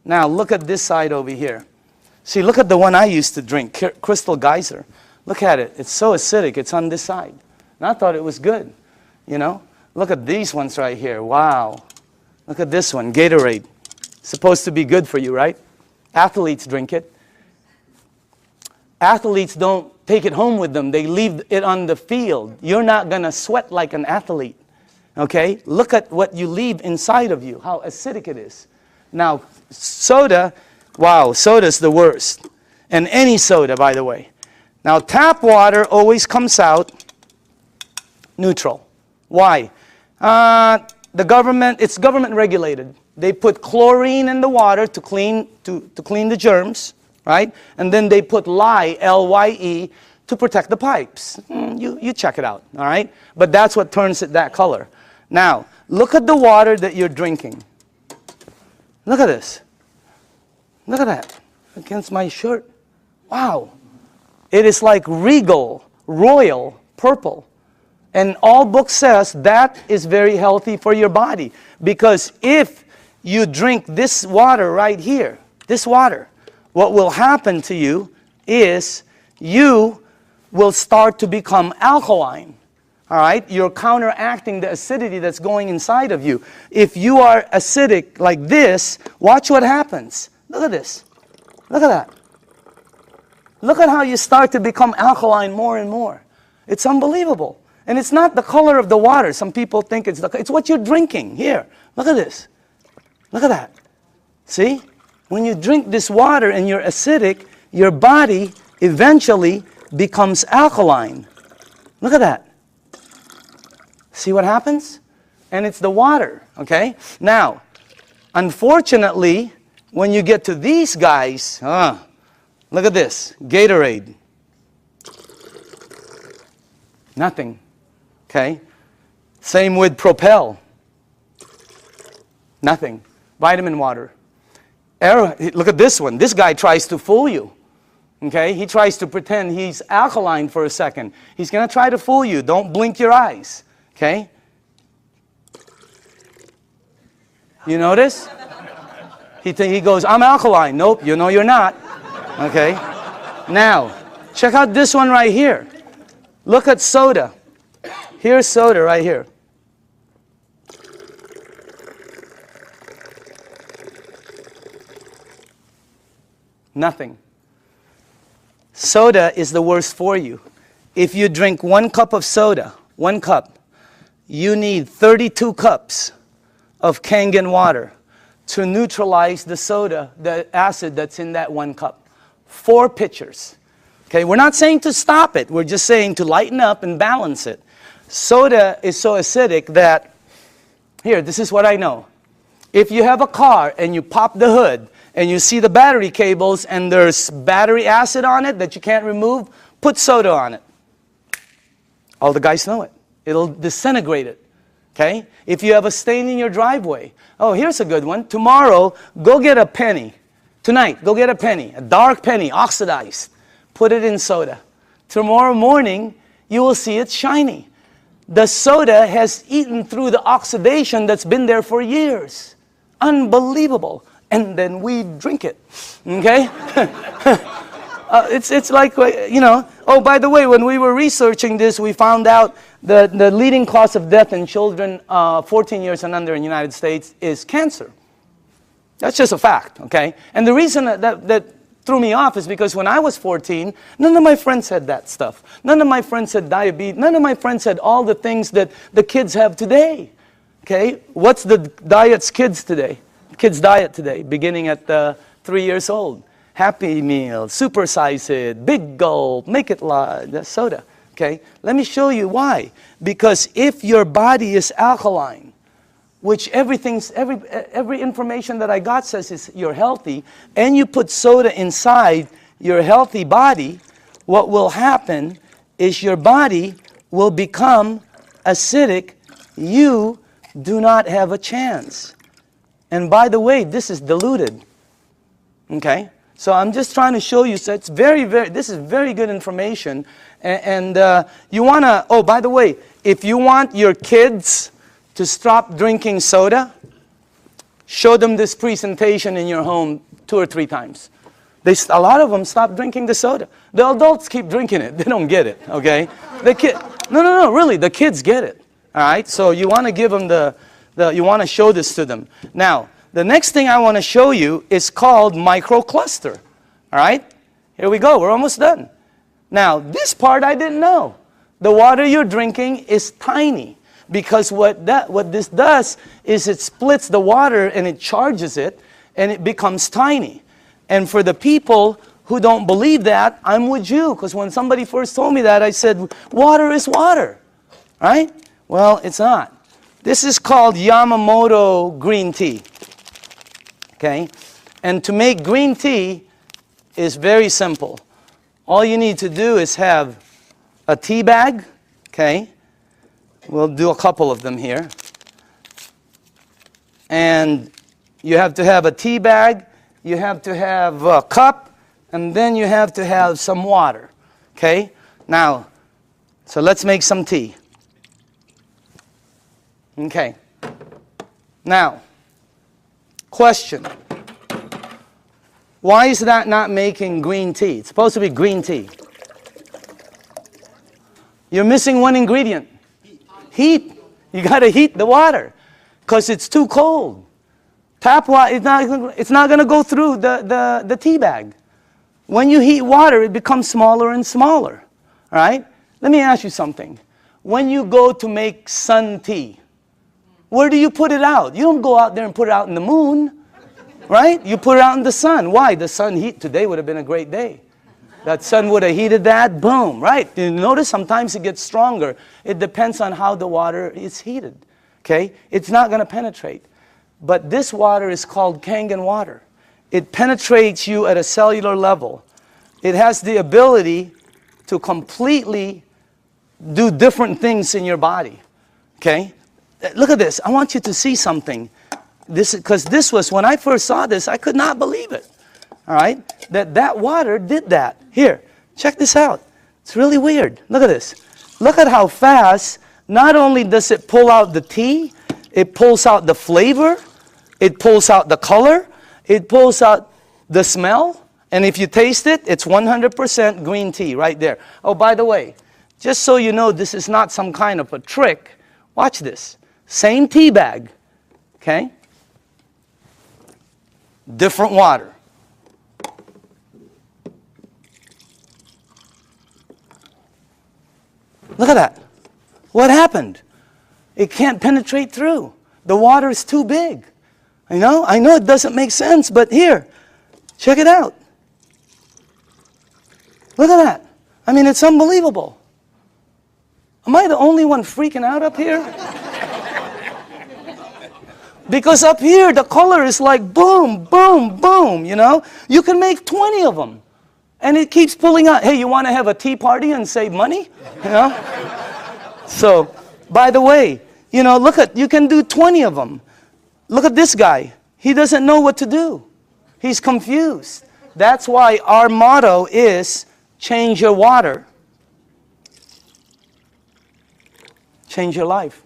Now, look at this side over here. See, look at the one I used to drink, Crystal Geyser. Look at it. It's so acidic. It's on this side. And I thought it was good, you know? Look at these ones right here. Wow. Look at this one, Gatorade. Supposed to be good for you, right? Athletes drink it. Athletes don't take it home with them. They leave it on the field. You're not going to sweat like an athlete, okay? Look at what you leave inside of you, how acidic it is. Now, soda, wow, soda's the worst. And any soda, by the way. Now, tap water always comes out neutral. Why? It's government regulated. They put chlorine in the water to clean the germs, right? And then they put lye, L-Y-E, to protect the pipes. You check it out, all right? But that's what turns it that color. Now, look at the water that you're drinking. Look at this. Look at that. Against my shirt. Wow. It is like regal, royal, purple. And all book says that is very healthy for your body. Because if you drink this water right here, this water, what will happen to you is you will start to become alkaline. All right? You're counteracting the acidity that's going inside of you. If you are acidic like this, watch what happens. Look at this. Look at that. Look at how you start to become alkaline more and more. It's unbelievable. And it's not the color of the water. Some people think it's what you're drinking. Here, look at this. Look at that. See? When you drink this water and you're acidic, your body eventually becomes alkaline. Look at that. See what happens? And it's the water, okay? Now, unfortunately, when you get to these guys, look at this, Gatorade. Nothing, okay? Same with Propel. Nothing. Vitamin water. Look at this one. This guy tries to fool you. Okay? He tries to pretend he's alkaline for a second. He's going to try to fool you. Don't blink your eyes. Okay? You notice? He goes, I'm alkaline. Nope, you know you're not. Okay? Now, check out this one right here. Look at soda. Here's soda right here. Nothing. Soda is the worst for you. If you drink 1 cup of soda, 1 cup, you need 32 cups of Kangen water to neutralize the soda, the acid that's in that 1 cup. 4 pitchers. Okay, we're not saying to stop it. We're just saying to lighten up and balance it. Soda is so acidic that, here, this is what I know. If you have a car and you pop the hood and you see the battery cables and there's battery acid on it that you can't remove, put soda on it. All the guys know it. It'll disintegrate it. Okay? If you have a stain in your driveway, oh, here's a good one. Tomorrow, go get a penny. Tonight, go get a penny, a dark penny, oxidized. Put it in soda. Tomorrow morning, you will see it's shiny. The soda has eaten through the oxidation that's been there for years. Unbelievable. And then we drink it. Okay? It's like, you know, oh, by the way, when we were researching this, we found out that the leading cause of death in children 14 years and under in the United States is cancer. That's just a fact, okay? And the reason that threw me off is because when I was 14, none of my friends had that stuff. None of my friends had diabetes. None of my friends had all the things that the kids have today, okay? What's the diet's kids today? Kids' diet today, beginning at 3 years old. Happy Meal, supersize it, big gulp, make it large, soda, okay? Let me show you why. Because if your body is alkaline, which every information that I got says is you're healthy, and you put soda inside your healthy body, what will happen is your body will become acidic. You do not have a chance. And by the way, this is diluted. Okay? So I'm just trying to show you, so it's this is very good information. And you want to, oh, by the way, if you want your kids to stop drinking soda, show them this presentation in your home 2 or 3 times. A lot of them stop drinking the soda. The adults keep drinking it. They don't get it, okay? No, really, the kids get it, all right? So you want to give them you want to show this to them. Now, the next thing I want to show you is called microcluster, all right? Here we go. We're almost done. Now, this part I didn't know. The water you're drinking is tiny. Because what this does is it splits the water and it charges it and it becomes tiny. And for the people who don't believe that, I'm with you. Because when somebody first told me that, I said, water is water. Right? Well, it's not. This is called Yamamoto green tea. Okay? And to make green tea is very simple. All you need to do is have a tea bag. Okay? We'll do a couple of them here. And you have to have a tea bag, you have to have a cup, and then you have to have some water. Okay? Now, so let's make some tea. Okay. Now, question. Why is that not making green tea? It's supposed to be green tea. You're missing one ingredient. Heat. You got to heat the water because it's too cold. Tap water, it's not going to go through the tea bag. When you heat water, it becomes smaller and smaller. All right? Let me ask you something. When you go to make sun tea, where do you put it out? You don't go out there and put it out in the moon. Right? You put it out in the sun. Why? The sun heat. Today would have been a great day. That sun would have heated that, boom, right? You notice sometimes it gets stronger. It depends on how the water is heated, okay? It's not going to penetrate. But this water is called Kangen water. It penetrates you at a cellular level. It has the ability to completely do different things in your body, okay? Look at this. I want you to see something. Because this was, when I first saw this, I could not believe it. All right? That water did that. Here, check this out. It's really weird. Look at this. Look at how fast, not only does it pull out the tea, it pulls out the flavor, it pulls out the color, it pulls out the smell, and if you taste it, it's 100% green tea right there. Oh, by the way, just so you know this is not some kind of a trick, watch this. Same tea bag, okay? Different water. Look at that. What happened? It can't penetrate through The water is too big. I know it doesn't make sense, but here, check it out. Look at that. I mean, it's unbelievable. Am I the only one freaking out up here? Because up here, the color is like boom, boom, boom, you know? You can make 20 of them. And it keeps pulling out. Hey, you want to have a tea party and save money? You know? So, by the way, you know, you can do 20 of them. Look at this guy. He doesn't know what to do. He's confused. That's why our motto is, change your water. Change your life.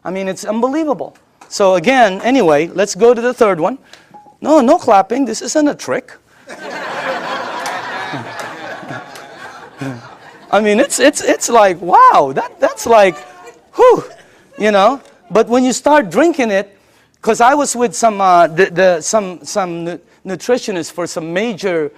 I mean, it's unbelievable. So again, anyway, let's go to the third one. No clapping. This isn't a trick. I mean, it's like, wow, that's like, whew, you know. But when you start drinking it, because I was with some nutritionists for some major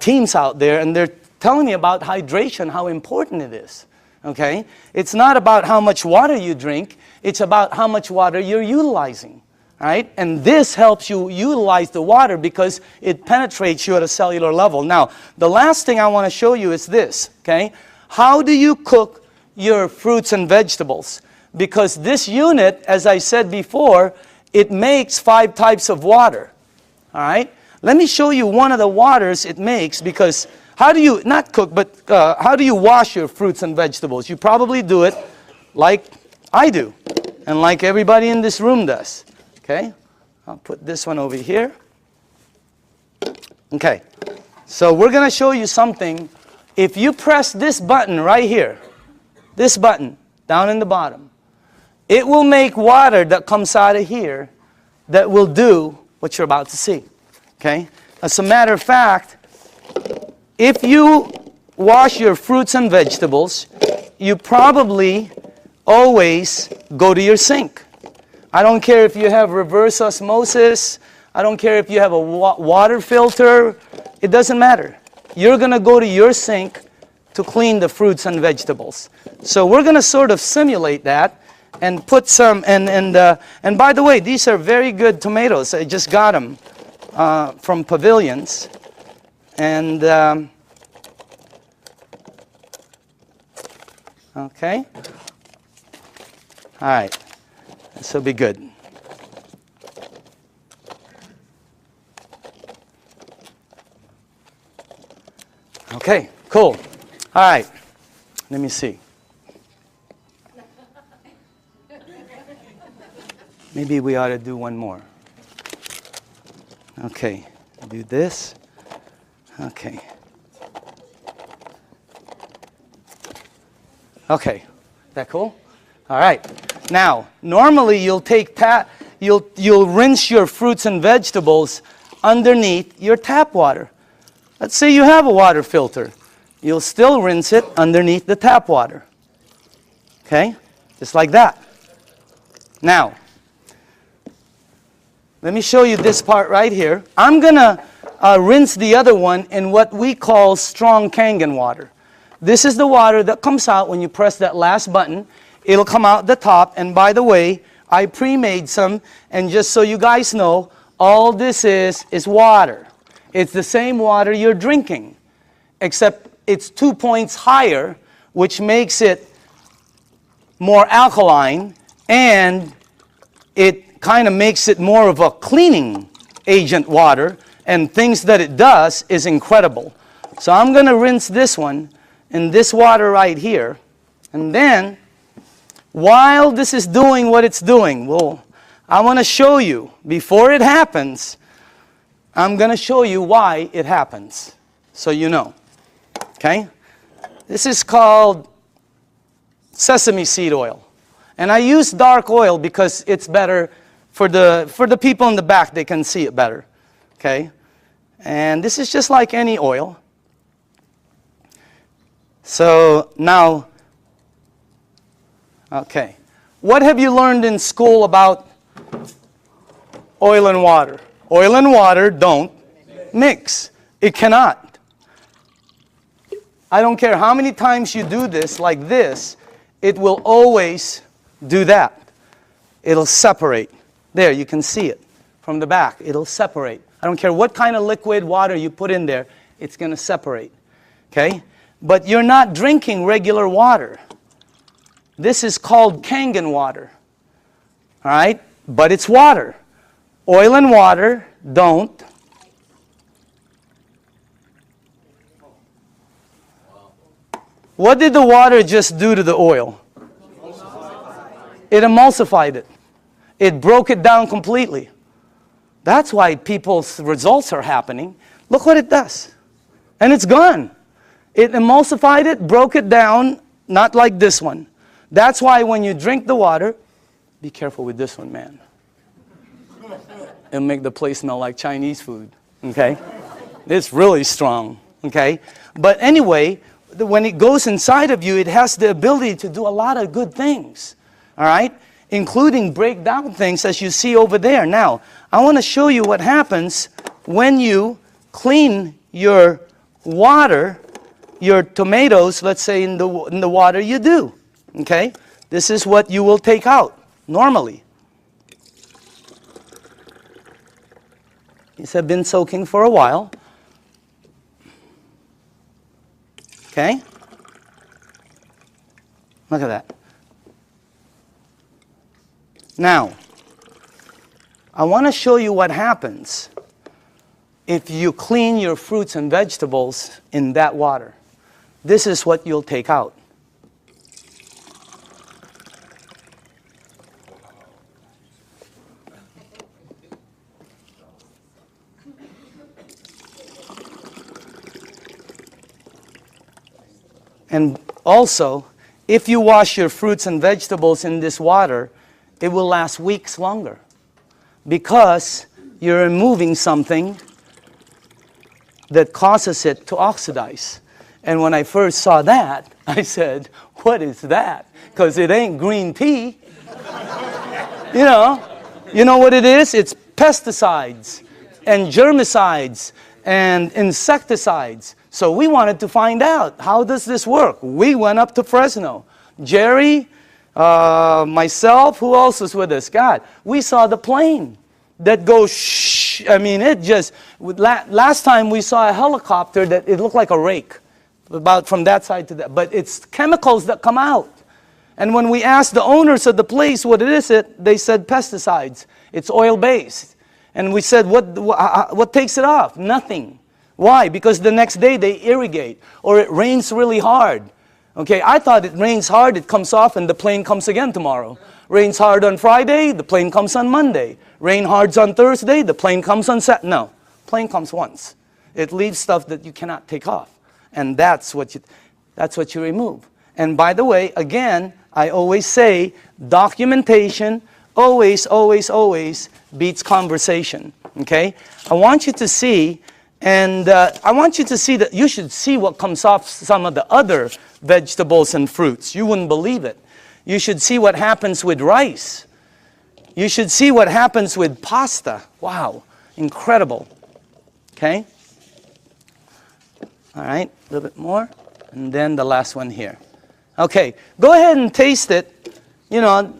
teams out there, and they're telling me about hydration, how important it is. Okay? It's not about how much water you drink, it's about how much water you're utilizing. Right? And this helps you utilize the water because it penetrates you at a cellular level. Now, the last thing I want to show you is this. Okay? How do you cook your fruits and vegetables? Because this unit, as I said before, it makes 5 types of water. All right? Let me show you one of the waters it makes, because how do you, not cook, but how do you wash your fruits and vegetables? You probably do it like I do, and like everybody in this room does. Okay? I'll put this one over here. Okay. So we're going to show you something. If you press this button right here, this button down in the bottom, it will make water that comes out of here that will do what you're about to see. Okay? As a matter of fact, if you wash your fruits and vegetables, you probably always go to your sink. I don't care if you have reverse osmosis. I don't care if you have a water filter. It doesn't matter. You're going to go to your sink to clean the fruits and vegetables. So we're going to sort of simulate that and put some, and by the way, these are very good tomatoes. I just got them from Pavilions. And, okay. All right. This will be good. Okay, cool. All right. Let me see. Maybe we ought to do one more. Okay. Do this. Okay. Okay. That cool? All right. Now, normally you'll take you'll rinse your fruits and vegetables underneath your tap water. Let's say you have a water filter. You'll still rinse it underneath the tap water. Okay? Just like that. Now, let me show you this part right here. I'm going to rinse the other one in what we call strong Kangen water. This is the water that comes out when you press that last button. It'll come out the top. And by the way, I pre-made some. And just so you guys know, all this is water. It's the same water you're drinking, except it's 2 points higher, which makes it more alkaline, and it kind of makes it more of a cleaning agent water, and things that it does is incredible. So I'm going to rinse this one in this water right here, and then while this is doing what it's doing, well, I want to show you, before it happens, I'm going to show you why it happens, so you know. Okay? This is called sesame seed oil. And I use dark oil because it's better for the people in the back. They can see it better. Okay? And this is just like any oil. So now, okay. What have you learned in school about oil and water? Oil and water don't mix. It cannot. I don't care how many times you do this like this, it will always do that. It'll separate. There, you can see it from the back. It'll separate. I don't care what kind of liquid water you put in there, it's going to separate. Okay? But you're not drinking regular water. This is called Kangen water. All right? But it's water. Oil and water don't. What did the water just do to the oil? It emulsified it. It broke it down completely. That's why people's results are happening. Look what it does. And it's gone. It emulsified it, broke it down, not like this one. That's why when you drink the water, be careful with this one, man. It'll make the place smell like Chinese food, okay? It's really strong, okay? But anyway, when it goes inside of you, it has the ability to do a lot of good things, all right? Including break down things as you see over there. Now, I want to show you what happens when you clean your water, your tomatoes, let's say in the water you do, okay? This is what you will take out normally. These have been soaking for a while. Okay? Look at that. Now, I want to show you what happens if you clean your fruits and vegetables in that water. This is what you'll take out. And also, if you wash your fruits and vegetables in this water, it will last weeks longer because you're removing something that causes it to oxidize. And when I first saw that, I said, what is that? Because it ain't green tea. You know what it is? It's pesticides and germicides and insecticides. So we wanted to find out, how does this work? We went up to Fresno. Jerry, myself, who else was with us? God, we saw the plane that goes shh. I mean, it just, last time we saw a helicopter that it looked like a rake, about from that side to that. But it's chemicals that come out. And when we asked the owners of the place what it is, they said pesticides. It's oil-based. And we said, what takes it off? Nothing. Why? Because the next day they irrigate, or it rains really hard. Okay, I thought it rains hard, it comes off, and the plane comes again tomorrow. Rains hard on Friday, the plane comes on Monday. Rain hard on Thursday, the plane comes on Saturday. No, plane comes once. It leaves stuff that you cannot take off. And that's what you remove. And by the way, again, I always say, documentation always, always, always beats conversation. Okay? I want you to see, and I want you to see that you should see what comes off some of the other vegetables and fruits. You wouldn't believe it. You should see what happens with rice. You should see what happens with pasta. Wow, incredible. Okay? All right, a little bit more. And then the last one here. Okay, go ahead and taste it. You know,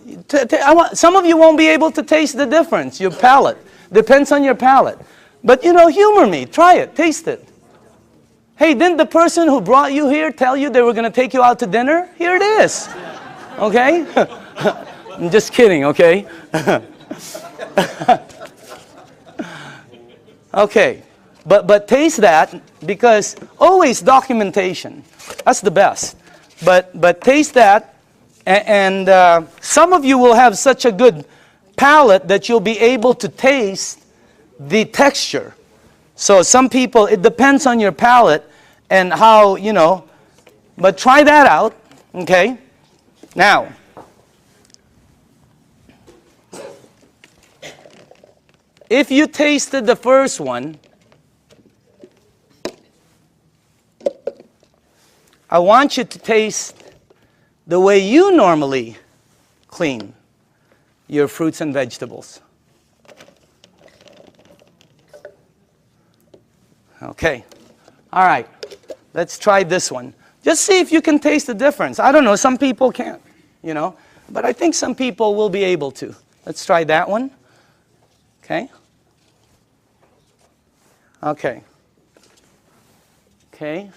some of you won't be able to taste the difference, your palate. Depends on your palate. But, you know, humor me. Try it. Taste it. Hey, didn't the person who brought you here tell you they were going to take you out to dinner? Here it is. Okay? I'm just kidding, okay? Okay. But taste that, because always documentation. That's the best. But taste that, and some of you will have such a good palate that you'll be able to taste the texture. So some people, it depends on your palate and how, you know, but try that out, okay? Now, if you tasted the first one, I want you to taste the way you normally clean your fruits and vegetables. Okay. All right. Let's try this one. Just see if you can taste the difference. I don't know. Some people can't, you know. but I think some people will be able to. Let's try that one. Okay. Okay. Okay.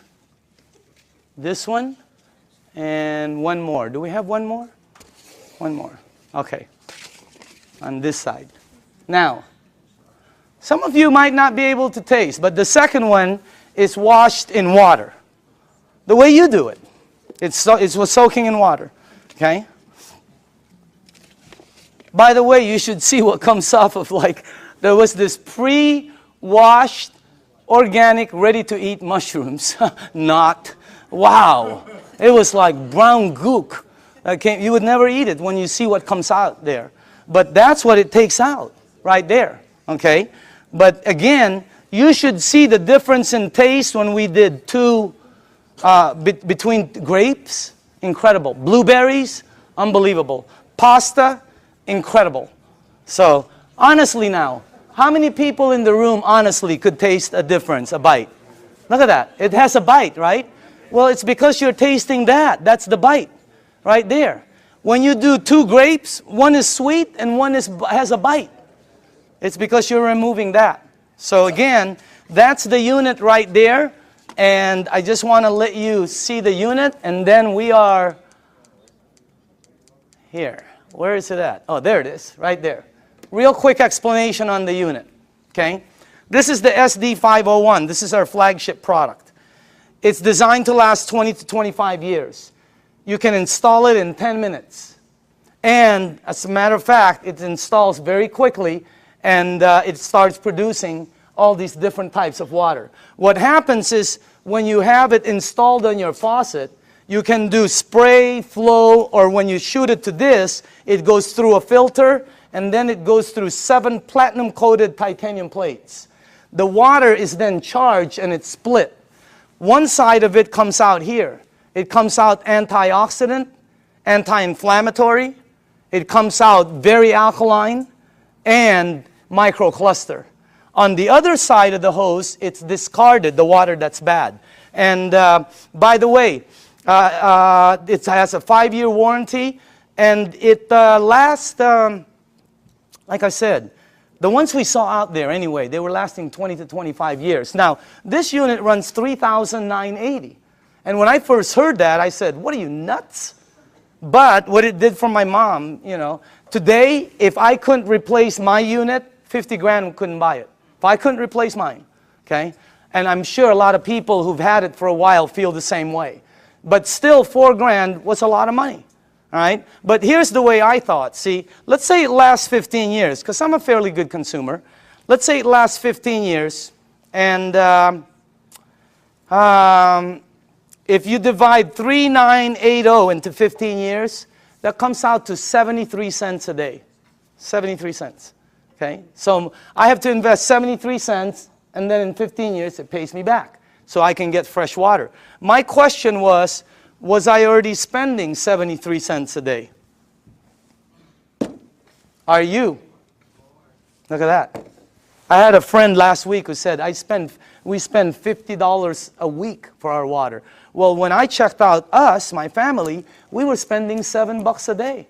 This one. And one more. Do we have one more? One more. Okay. On this side. Now, some of you might not be able to taste, but the second one is washed in water. The way you do it. It's soaking in water. Okay? By the way, you should see what comes off of, like, there was this pre-washed, organic, ready-to-eat mushrooms. Not. Wow. It was like brown gook. You would never eat it when you see what comes out there. But that's what it takes out, right there. Okay? But again, you should see the difference in taste when we did between grapes, incredible. Blueberries, unbelievable. Pasta, incredible. So, honestly now, how many people in the room honestly could taste a difference, a bite? Look at that. It has a bite, right? Well, it's because you're tasting that. That's the bite, right there. When you do 2 grapes, one is sweet and one has a bite. It's because you're removing that. So again, that's the unit right there. And I just want to let you see the unit. And then we are here. Where is it at? Oh, there it is, right there. Real quick explanation on the unit. Okay? This is the SD501. This is our flagship product. It's designed to last 20 to 25 years. You can install it in 10 minutes. And as a matter of fact, it installs very quickly, and it starts producing all these different types of water. What happens is when you have it installed on your faucet, you can do spray, flow, or when you shoot it to this, it goes through a filter, and then it goes through 7 platinum-coated titanium plates. The water is then charged and it's split. One side of it comes out here. It comes out antioxidant, anti-inflammatory. It comes out very alkaline and microcluster. On the other side of the hose, it's discarded, the water that's bad. And by the way, it has a 5-year warranty, and it lasts, like I said, the ones we saw out there anyway, they were lasting 20 to 25 years. Now, this unit runs $3,980. And when I first heard that, I said, what are you, nuts? But what it did for my mom, you know, today, if I couldn't replace my unit, 50 grand couldn't buy it. If I couldn't replace mine, okay? And I'm sure a lot of people who've had it for a while feel the same way. But still, 4 grand was a lot of money, all right? But here's the way I thought. See, let's say it lasts 15 years, because I'm a fairly good consumer. Let's say it lasts 15 years, and if you divide 3,980 into 15 years, that comes out to 73 cents a day. 73 cents. Okay? So I have to invest 73 cents, and then in 15 years it pays me back. So I can get fresh water. My question was I already spending 73 cents a day? Are you? Look at that. I had a friend last week who said, we spend $50 a week for our water. Well, when I checked out us, my family, we were spending $7 a day.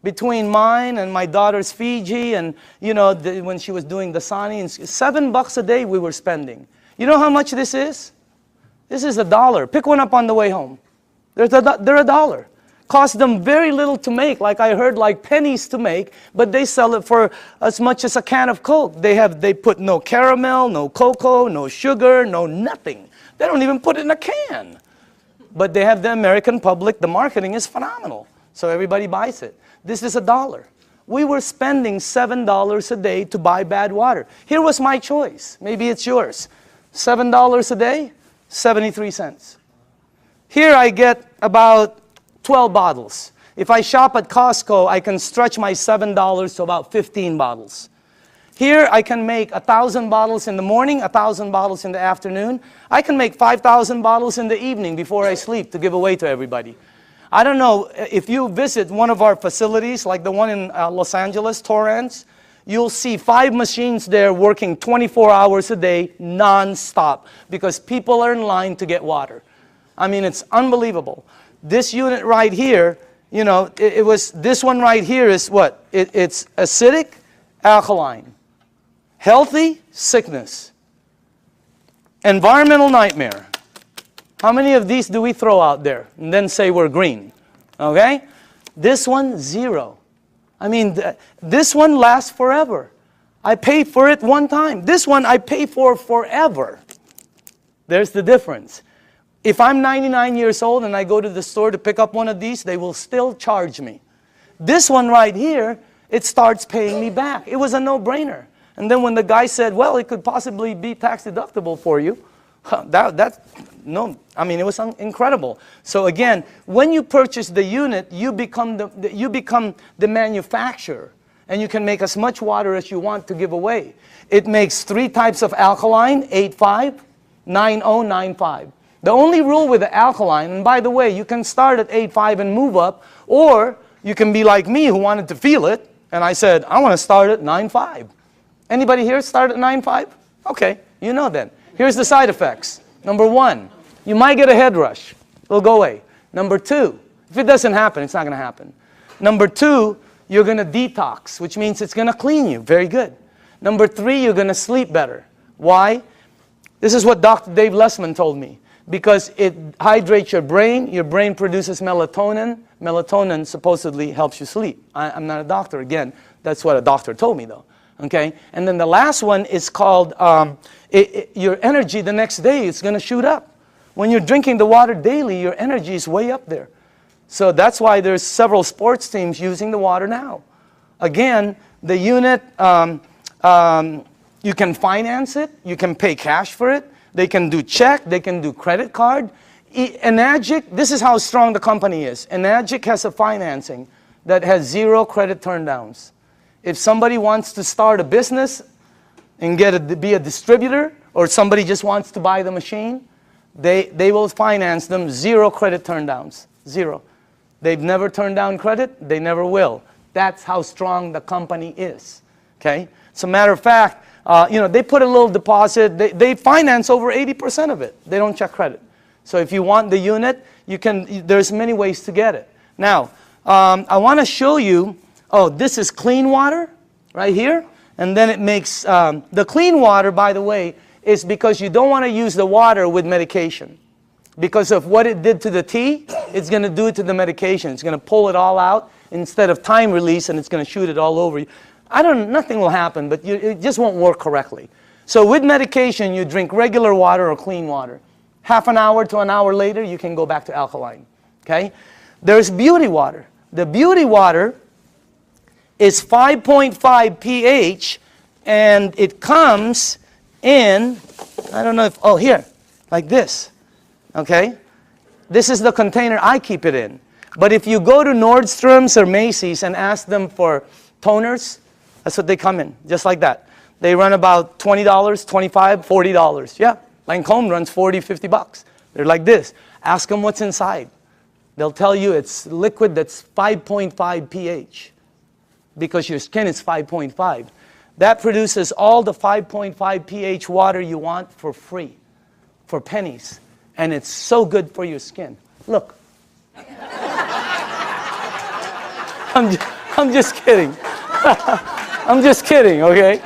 Between mine and my daughter's Fiji and, you know, when she was doing the Sani, $7 a day we were spending. You know how much this is? This is $1. Pick one up on the way home. They're $1. Cost them very little to make, like I heard, like pennies to make, but they sell it for as much as a can of Coke. They put no caramel, no cocoa, no sugar, no nothing. They don't even put it in a can. But they have the American public, the marketing is phenomenal. So everybody buys it. This is $1. We were spending $7 a day to buy bad water. Here was my choice. Maybe it's yours. $7 a day, 73 cents. Here I get about 12 bottles. If I shop at Costco, I can stretch my $7 to about 15 bottles. Here I can make 1,000 bottles in the morning, 1,000 bottles in the afternoon. I can make 5,000 bottles in the evening before I sleep to give away to everybody. I don't know, if you visit one of our facilities, like the one in Los Angeles, Torrance, you'll see 5 machines there working 24 hours a day, non-stop, because people are in line to get water. I mean, it's unbelievable. This unit right here, you know, it was, this one right here is what? It's acidic, alkaline. Healthy, sickness. Environmental nightmare. How many of these do we throw out there and then say we're green? Okay? This one, 0. I mean, this one lasts forever. I pay for it one time. This one I pay for forever. There's the difference. If I'm 99 years old and I go to the store to pick up one of these, they will still charge me. This one right here, it starts paying me back. It was a no-brainer. And then when the guy said, well, it could possibly be tax deductible for you, no, I mean, it was incredible. So again, when you purchase the unit, you become the manufacturer. And you can make as much water as you want to give away. It makes 3 types of alkaline, 8.5, 9.0, 9.5. The only rule with the alkaline, and by the way, you can start at 8.5 and move up, or you can be like me who wanted to feel it, and I said, I want to start at 9.5. Anybody here start at 9.5? Okay, you know then. Here's the side effects. Number 1, you might get a head rush. It'll go away. Number 2, if it doesn't happen, it's not going to happen. Number 2, you're going to detox, which means it's going to clean you. Very good. Number 3, you're going to sleep better. Why? This is what Dr. Dave Lessman told me. Because it hydrates your brain produces melatonin. Melatonin supposedly helps you sleep. I'm not a doctor, again. That's what a doctor told me, though. Okay? And then the last one is called, your energy the next day is going to shoot up. When you're drinking the water daily, your energy is way up there. So that's why there's several sports teams using the water now. Again, the unit, you can finance it. You can pay cash for it. They can do check. They can do credit card. Enagic, this is how strong the company is. Enagic has a financing that has 0 credit turndowns. If somebody wants to start a business and be a distributor, or somebody just wants to buy the machine, they will finance them 0 credit turndowns. 0. They've never turned down credit. They never will. That's how strong the company is. Okay? As a matter of fact, you know, they put a little deposit. They finance over 80% of it. They don't check credit. So if you want the unit, there's many ways to get it. Now, I want to show you, this is clean water right here. And then it makes, the clean water, by the way, is because you don't want to use the water with medication. Because of what it did to the tea, it's going to do it to the medication. It's going to pull it all out instead of time release, and it's going to shoot it all over you. Nothing will happen, but it just won't work correctly. So with medication, you drink regular water or clean water. Half an hour to an hour later, you can go back to alkaline. Okay? There's beauty water. The beauty water is 5.5 pH, and it comes in, I don't know if, here, like this. Okay? This is the container I keep it in. But if you go to Nordstrom's or Macy's and ask them for toners, that's what they come in, just like that. They run about $20, $25, $40. Yeah, Lancome runs 40, 50 bucks. They're like this. Ask them what's inside. They'll tell you it's liquid that's 5.5 pH because your skin is 5.5. That produces all the 5.5 pH water you want for free, for pennies. And it's so good for your skin. Look. I'm just kidding. I'm just kidding, okay?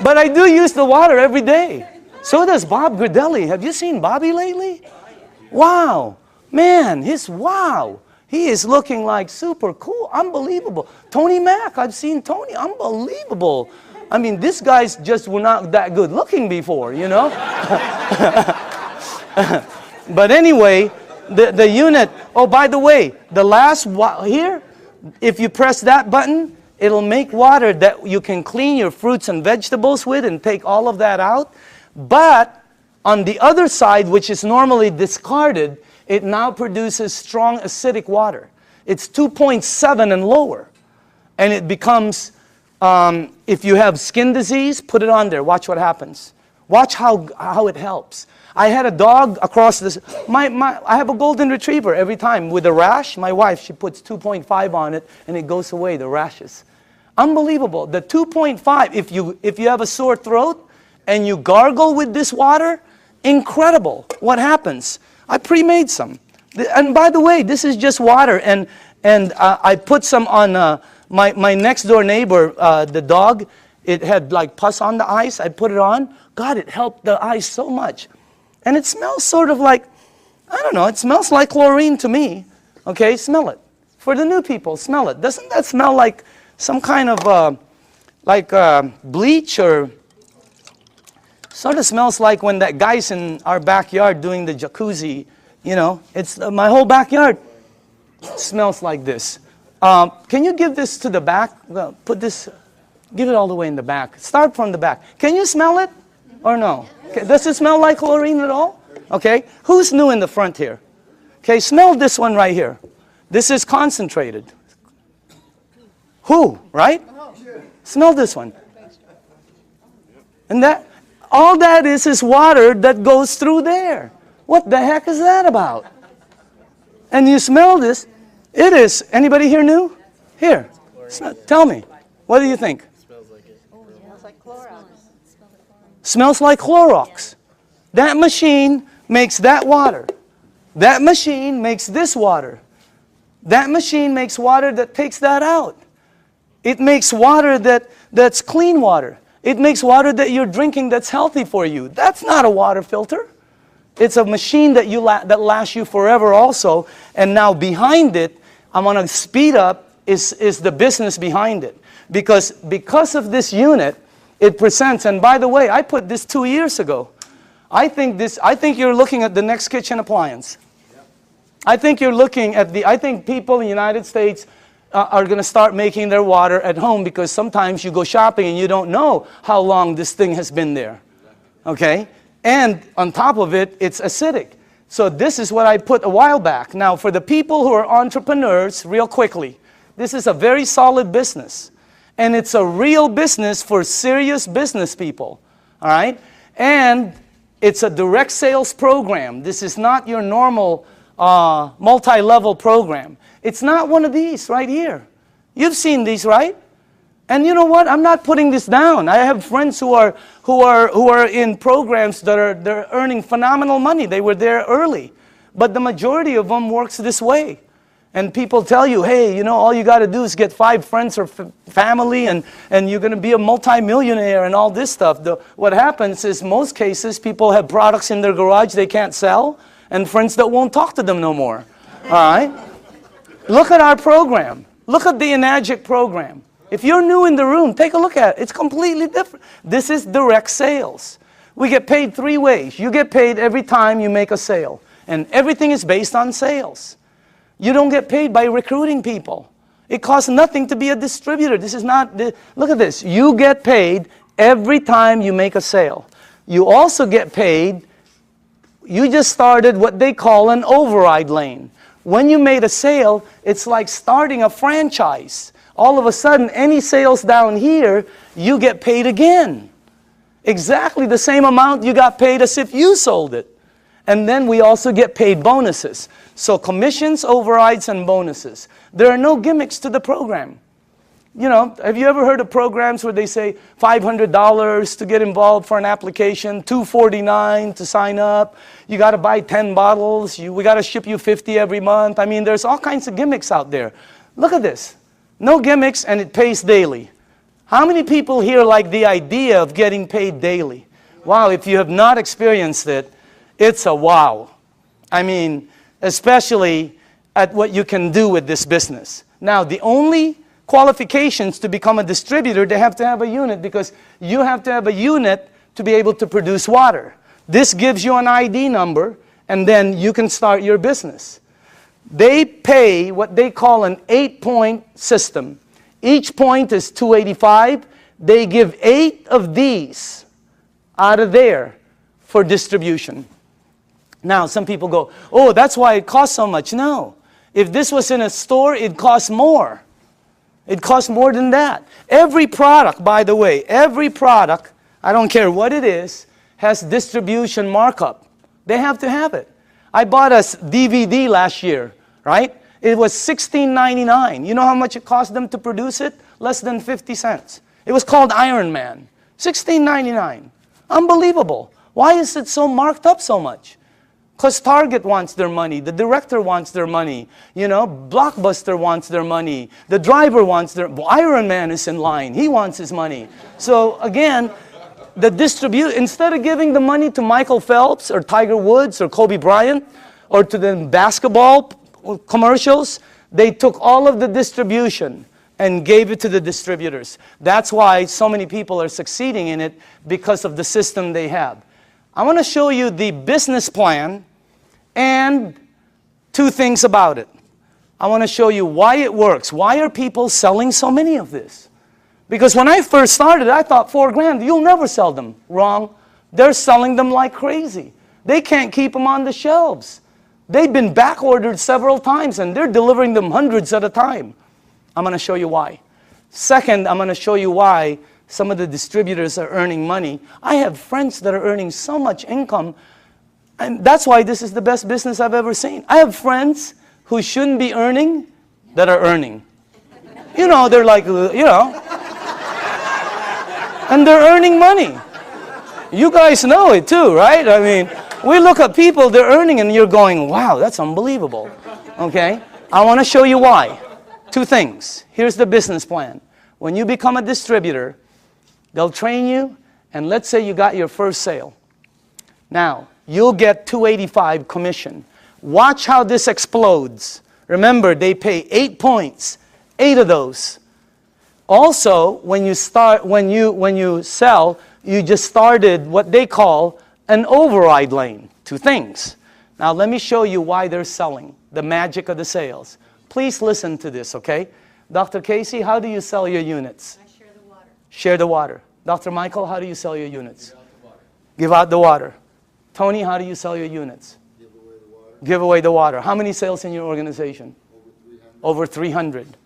But I do use the water every day. So does Bob Gridelli. Have you seen Bobby lately? Wow. Man, wow. He is looking like super cool. Unbelievable. Tony Mack, I've seen Tony. Unbelievable. I mean, these guys just were not that good looking before, you know? But anyway, the unit, by the way, the last here, if you press that button, it'll make water that you can clean your fruits and vegetables with and take all of that out. But on the other side, which is normally discarded, it now produces strong acidic water. It's 2.7 and lower. And it becomes, if you have skin disease, put it on there. Watch what happens. Watch how it helps. I had a dog across this. I have a golden retriever every time with a rash. My wife, she puts 2.5 on it, and it goes away, the rashes. Unbelievable. The 2.5, if you have a sore throat and you gargle with this water, incredible. What happens? I pre-made some. And by the way, this is just water. And And I put some on my next door neighbor, the dog. It had like pus on the eyes. I put it on. God, it helped the eyes so much. And it smells sort of like, I don't know, it smells like chlorine to me. Okay, smell it. For the new people, smell it. Doesn't that smell like some kind of bleach, or sort of smells like when that guy's in our backyard doing the jacuzzi, you know? It's my whole backyard smells like this. Can you give this to the back? Well, put this, give it all the way in the back. Start from the back. Can you smell it or no? Okay. Does it smell like chlorine at all? Okay. Who's new in the front here? Okay, smell this one right here. This is concentrated. Who, right? Smell this one. And that, all that is water that goes through there. What the heck is that about? And you smell this. It is, anybody here new? Here, tell me. What do you think? Smells like it. Oh, it smells like Clorox. Smells like Clorox. That machine makes that water. That machine makes this water. That machine makes water that takes that out. It makes water that's clean water. It makes water that you're drinking that's healthy for you. That's not a water filter. It's a machine that that lasts you forever also. And now behind it, I'm going to speed up, is the business behind it. Because of this unit, it presents, and by the way, I put this 2 years ago. I think you're looking at the next kitchen appliance. I think you're looking at I think people in the United States are going to start making their water at home, because sometimes you go shopping and you don't know how long this thing has been there. Okay? And on top of it, it's acidic. So this is what I put a while back. Now, for the people who are entrepreneurs, real quickly, this is a very solid business. And it's a real business for serious business people. All right? And it's a direct sales program. This is not your normal multi-level program. It's not one of these right here. You've seen these, right? And you know what? I'm not putting this down. I have friends who are in programs they're earning phenomenal money. They were there early. But the majority of them works this way. And people tell you, hey, you know, all you got to do is get 5 friends or family, and you're going to be a multimillionaire and all this stuff. What happens is, most cases, people have products in their garage they can't sell, and friends that won't talk to them no more. All right? Look at our program. Look at the Enagic program. If you're new in the room, take a look at it. It's completely different. This is direct sales. We get paid 3 ways. You get paid every time you make a sale. And everything is based on sales. You don't get paid by recruiting people. It costs nothing to be a distributor. This is not, look at this. You get paid every time you make a sale. You also get paid, you just started what they call an override lane. When you made a sale, it's like starting a franchise. All of a sudden, any sales down here, you get paid again. Exactly the same amount you got paid as if you sold it. And then we also get paid bonuses. So commissions, overrides, and bonuses. There are no gimmicks to the program. You know, have you ever heard of programs where they say $500 to get involved for an application, $249 to sign up, you got to buy 10 bottles, we got to ship you 50 every month. I mean, there's all kinds of gimmicks out there. Look at this. No gimmicks, and it pays daily. How many people here like the idea of getting paid daily? Wow, if you have not experienced it, it's a wow. I mean, especially at what you can do with this business. Now, the only qualifications to become a distributor, they have to have a unit, because you have to have a unit to be able to produce water. This gives you an ID number, and then you can start your business. They pay what they call an 8-point system. Each point is $285. They give 8 of these out of there for distribution. Now, some people go, oh, that's why it costs so much. No. If this was in a store, it costs more. It costs more than that. Every product, by the way, every product, I don't care what it is, has distribution markup. They have to have it. I bought a DVD last year, right? It was $16.99. You know how much it cost them to produce it? Less than 50 cents. It was called Iron Man. $16.99. Unbelievable. Why is it so marked up so much? Because Target wants their money, the director wants their money, Blockbuster wants their money, the driver wants their, Iron Man is in line, he wants his money. So again, instead of giving the money to Michael Phelps or Tiger Woods or Kobe Bryant or to the basketball commercials, they took all of the distribution and gave it to the distributors. That's why so many people are succeeding in it, because of the system they have. I want to show you the business plan and two things about it. I want to show you why it works. Why are people selling so many of this? Because when I first started, I thought $4,000, you'll never sell them. Wrong. They're selling them like crazy. They can't keep them on the shelves. They've been back ordered several times and they're delivering them hundreds at a time. I'm going to show you why. Second, I'm going to show you why some of the distributors are earning money. I have friends that are earning so much income, and that's why this is the best business I've ever seen. I have friends who shouldn't be earning that are earning. They're like, and they're earning money. You guys know it too, right? I mean, we look at people, they're earning, and you're going, wow, that's unbelievable. Okay? I want to show you why. Two things. Here's the business plan. When you become a distributor, they'll train you, and let's say you got your first sale. Now, you'll get $285 commission. Watch how this explodes. Remember, they pay 8 points, 8 of those. Also, when you sell, you just started what they call an override lane. Two things. Now, let me show you why they're selling, the magic of the sales. Please listen to this, okay? Dr. Casey, how do you sell your units? I share the water. Share the water. Dr. Michael, how do you sell your units? Give out the water. Give out the water. Tony, how do you sell your units? Give away the water. Give away the water. How many sales in your organization? Over 300.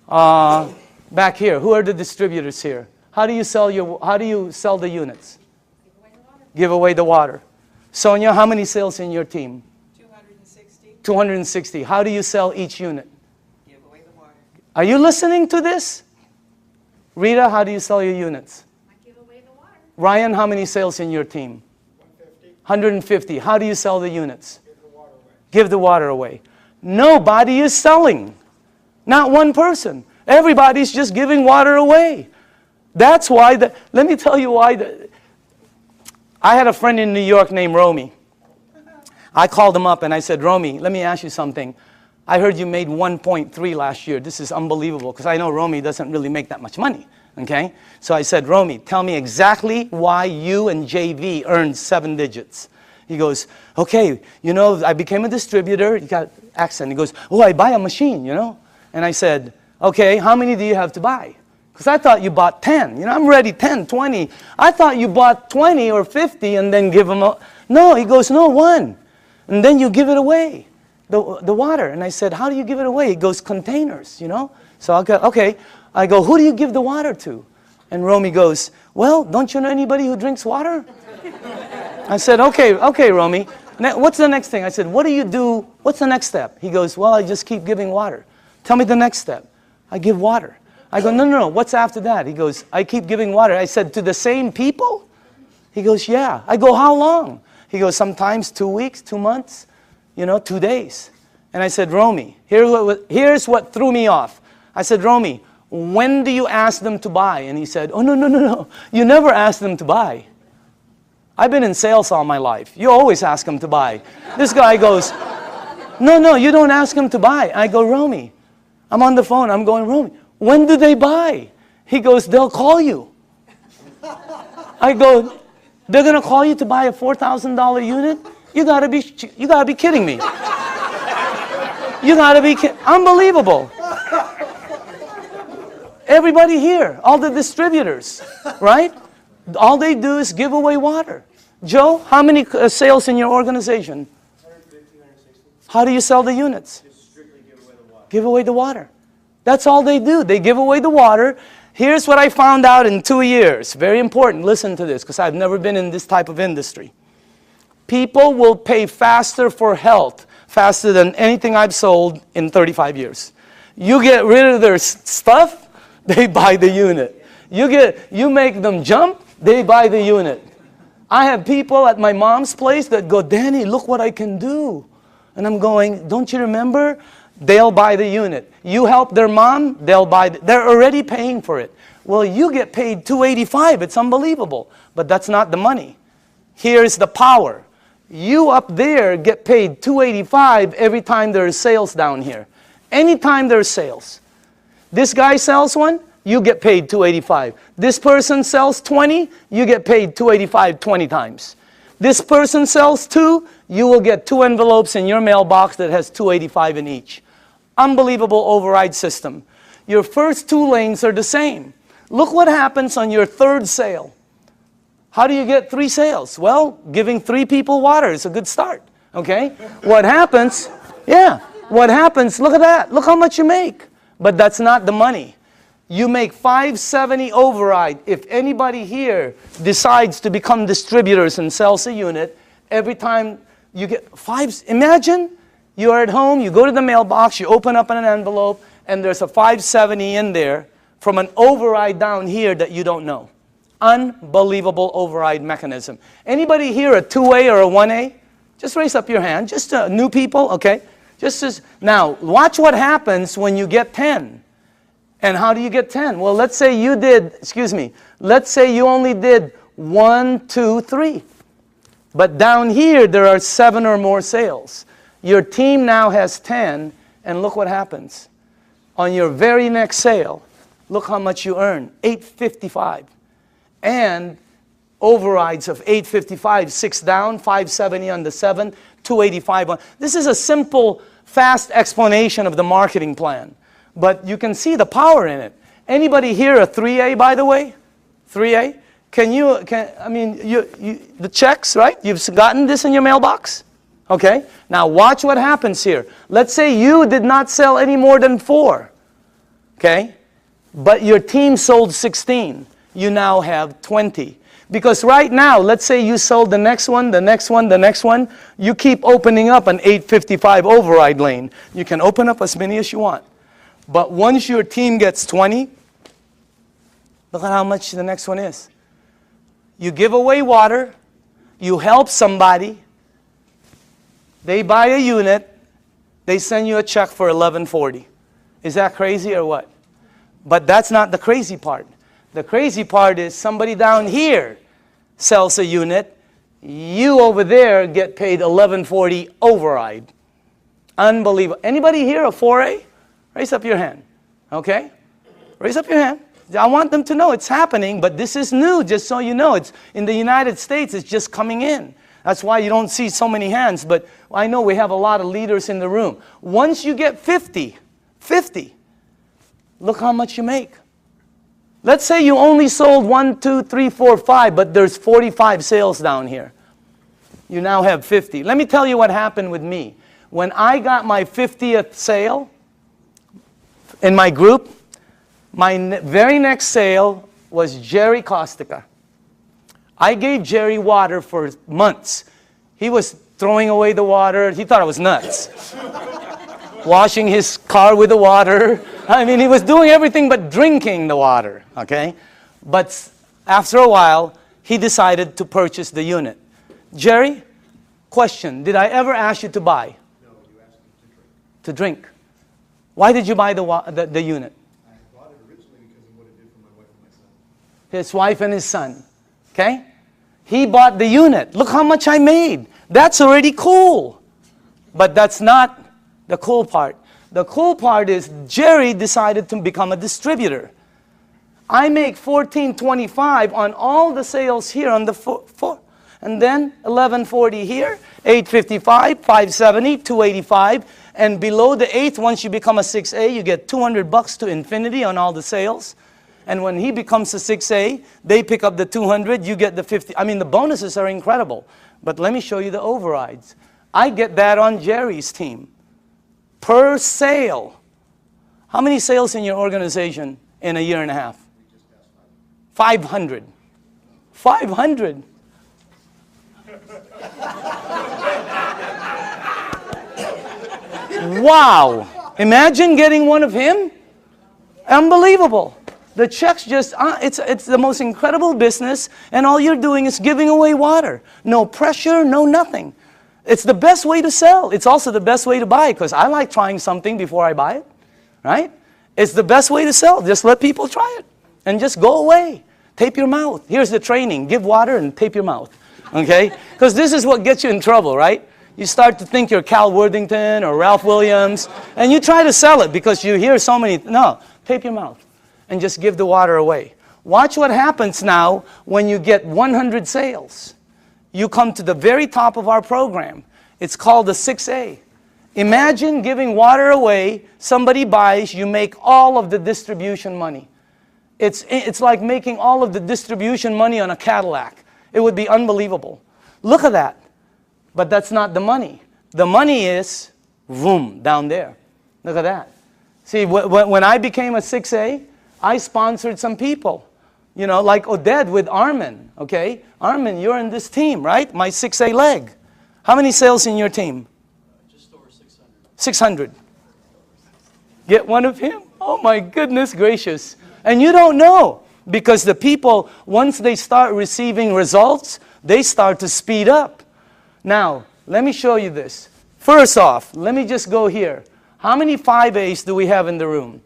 Over 300. Back here, who are the distributors here? How do you sell the units? Give away the water. Give away the water. Sonia, how many sales in your team? 260. 260. How do you sell each unit? Give away the water. Are you listening to this? Rita, how do you sell your units? I give away the water. Ryan, how many sales in your team? 150. How do you sell the units? Give the water away. Give the water away. Nobody is selling. Not one person. Everybody's just giving water away. That's why, let me tell you why. I had a friend in New York named Romy. I called him up and I said, Romy, let me ask you something. I heard you made 1.3 last year. This is unbelievable, because I know Romy doesn't really make that much money. Okay? So I said, Romy, tell me exactly why you and JV earned 7 digits. He goes, okay, I became a distributor. He got accent. He goes, oh, I buy a machine, And I said, okay, how many do you have to buy? Because I thought you bought 10. I'm ready, 10, 20. I thought you bought 20 or 50 and then give them a... No, he goes, no, 1. And then you give it away, the water. And I said, how do you give it away? He goes, containers, So I go, okay. I go, who do you give the water to? And Romy goes, well, don't you know anybody who drinks water? I said, okay, Romy. What's the next thing? I said, what do you do? What's the next step? He goes, well, I just keep giving water. Tell me the next step. I give water. I go, no. What's after that? He goes, I keep giving water. I said, to the same people? He goes, yeah. I go, how long? He goes, sometimes 2 weeks, 2 months, 2 days. And I said, Romy, here's what threw me off. I said, Romy, when do you ask them to buy? And he said, oh, no. You never ask them to buy. I've been in sales all my life. You always ask them to buy. This guy goes, no, you don't ask them to buy. I go, Romy, I'm on the phone. I'm going, Romy, when do they buy? He goes, they'll call you. I go, they're going to call you to buy a $4,000 unit? You gotta be kidding me. You gotta be kidding. Unbelievable. Everybody here, all the distributors, right? All they do is give away water. Joe, how many sales in your organization? 150, 160. How do you sell the units? Just strictly give away the water. Give away the water. That's all they do. They give away the water. Here's what I found out in 2 years. Very important. Listen to this, because I've never been in this type of industry. People will pay faster for health, faster than anything I've sold in 35 years. You get rid of their stuff, they buy the unit. You make them jump, they buy the unit. I have people at my mom's place that go, Danny, look what I can do. And I'm going, don't you remember? They'll buy the unit. You help their mom, they'll buy. They're already paying for it. Well, you get paid $285. It's unbelievable. But that's not the money. Here's the power. You up there get paid $285 every time there's sales down here. Anytime there's sales. This guy sells one, you get paid $285. This person sells 20, you get paid $285 20 times. This person sells 2, you will get 2 envelopes in your mailbox that has $285 in each. Unbelievable override system. Your first 2 lanes are the same. Look what happens on your 3rd sale. How do you get 3 sales? Well, giving 3 people water is a good start. Okay? What happens? Yeah. What happens? Look at that. Look how much you make. But that's not the money. You make $570 override. If anybody here decides to become distributors and sells a unit, every time you get 5, imagine you're at home, you go to the mailbox, you open up an envelope, and there's a $570 in there from an override down here that you don't know. Unbelievable override mechanism. Anybody here a 2A or a 1A? Just raise up your hand. Just new people, okay? Now, watch what happens when you get 10. And how do you get 10? Well, let's say you did, let's say you only did 1, 2, 3. But down here, there are 7 or more sales. Your team now has 10, and look what happens. On your very next sale, look how much you earn, $855. And overrides of $855, 6 down, $570 on the 7, $285 on. This is a simple, fast explanation of the marketing plan. But you can see the power in it. Anybody here a 3A, by the way? 3A? The checks, right? You've gotten this in your mailbox? Okay? Now watch what happens here. Let's say you did not sell any more than 4. Okay? But your team sold 16. You now have 20. Because right now, let's say you sold the next one, the next one, the next one. You keep opening up an 855 override lane. You can open up as many as you want. But once your team gets 20, look at how much the next one is. You give away water, you help somebody, they buy a unit, they send you a check for $1140. Is that crazy or what? But that's not the crazy part. The crazy part is somebody down here sells a unit, you over there get paid $1140 override. Unbelievable. Anybody here a 4A? Raise up your hand. Okay? Raise up your hand. I want them to know it's happening, but this is new, just so you know. It's in the United States, it's just coming in. That's why you don't see so many hands, but I know we have a lot of leaders in the room. Once you get 50, look how much you make. Let's say you only sold 1, 2, 3, 4, 5, but there's 45 sales down here. You now have 50. Let me tell you what happened with me. When I got my 50th sale in my group, my very next sale was Jerry Costica. I gave Jerry water for months. He was throwing away the water. He thought I was nuts. Washing his car with the water. I mean, he was doing everything but drinking the water, okay? But after a while, he decided to purchase the unit. Jerry, question, did I ever ask you to buy? No, you asked me to drink. Why did you buy the unit? I bought it originally because of what it did for my wife and my son. His wife and his son, okay? He bought the unit. Look how much I made. That's already cool. But that's not the cool part. The cool part is Jerry decided to become a distributor. I make $14.25 on all the sales here on the four. And then $11.40 here, $8.55, $5.70, $2.85. And below the 8th, once you become a 6A, you get $200 to infinity on all the sales. And when he becomes a 6A, they pick up the 200, you get the 50. I mean, the bonuses are incredible. But let me show you the overrides. I get that on Jerry's team. Per sale. How many sales in your organization in a year and a half? 500. 500. Wow. Imagine getting one of him. Unbelievable. The checks just, it's the most incredible business, and all you're doing is giving away water. No pressure, no nothing. It's the best way to sell. It's also the best way to buy, because I like trying something before I buy it, right? It's the best way to sell. Just let people try it, and just go away. Tape your mouth. Here's the training. Give water and tape your mouth, okay? Because this is what gets you in trouble, right? You start to think you're Cal Worthington or Ralph Williams, and you try to sell it because you hear so many, no, tape your mouth and just give the water away. Watch what happens now when you get 100 sales. You come to the very top of our program. It's called the 6A. Imagine giving water away, somebody buys, you make all of the distribution money. It's like making all of the distribution money on a Cadillac. It would be unbelievable. Look at that. But that's not the money. The money is, boom, down there. Look at that. See, when I became a 6A, I sponsored some people. You know, like Oded with Armin, okay? Armin, you're in this team, right? My 6A leg. How many sales in your team? Just over 600. 600. Get one of him? Oh my goodness gracious. And you don't know, because the people, once they start receiving results, they start to speed up. Now, let me show you this. First off, let me just go here. How many 5As do we have in the room?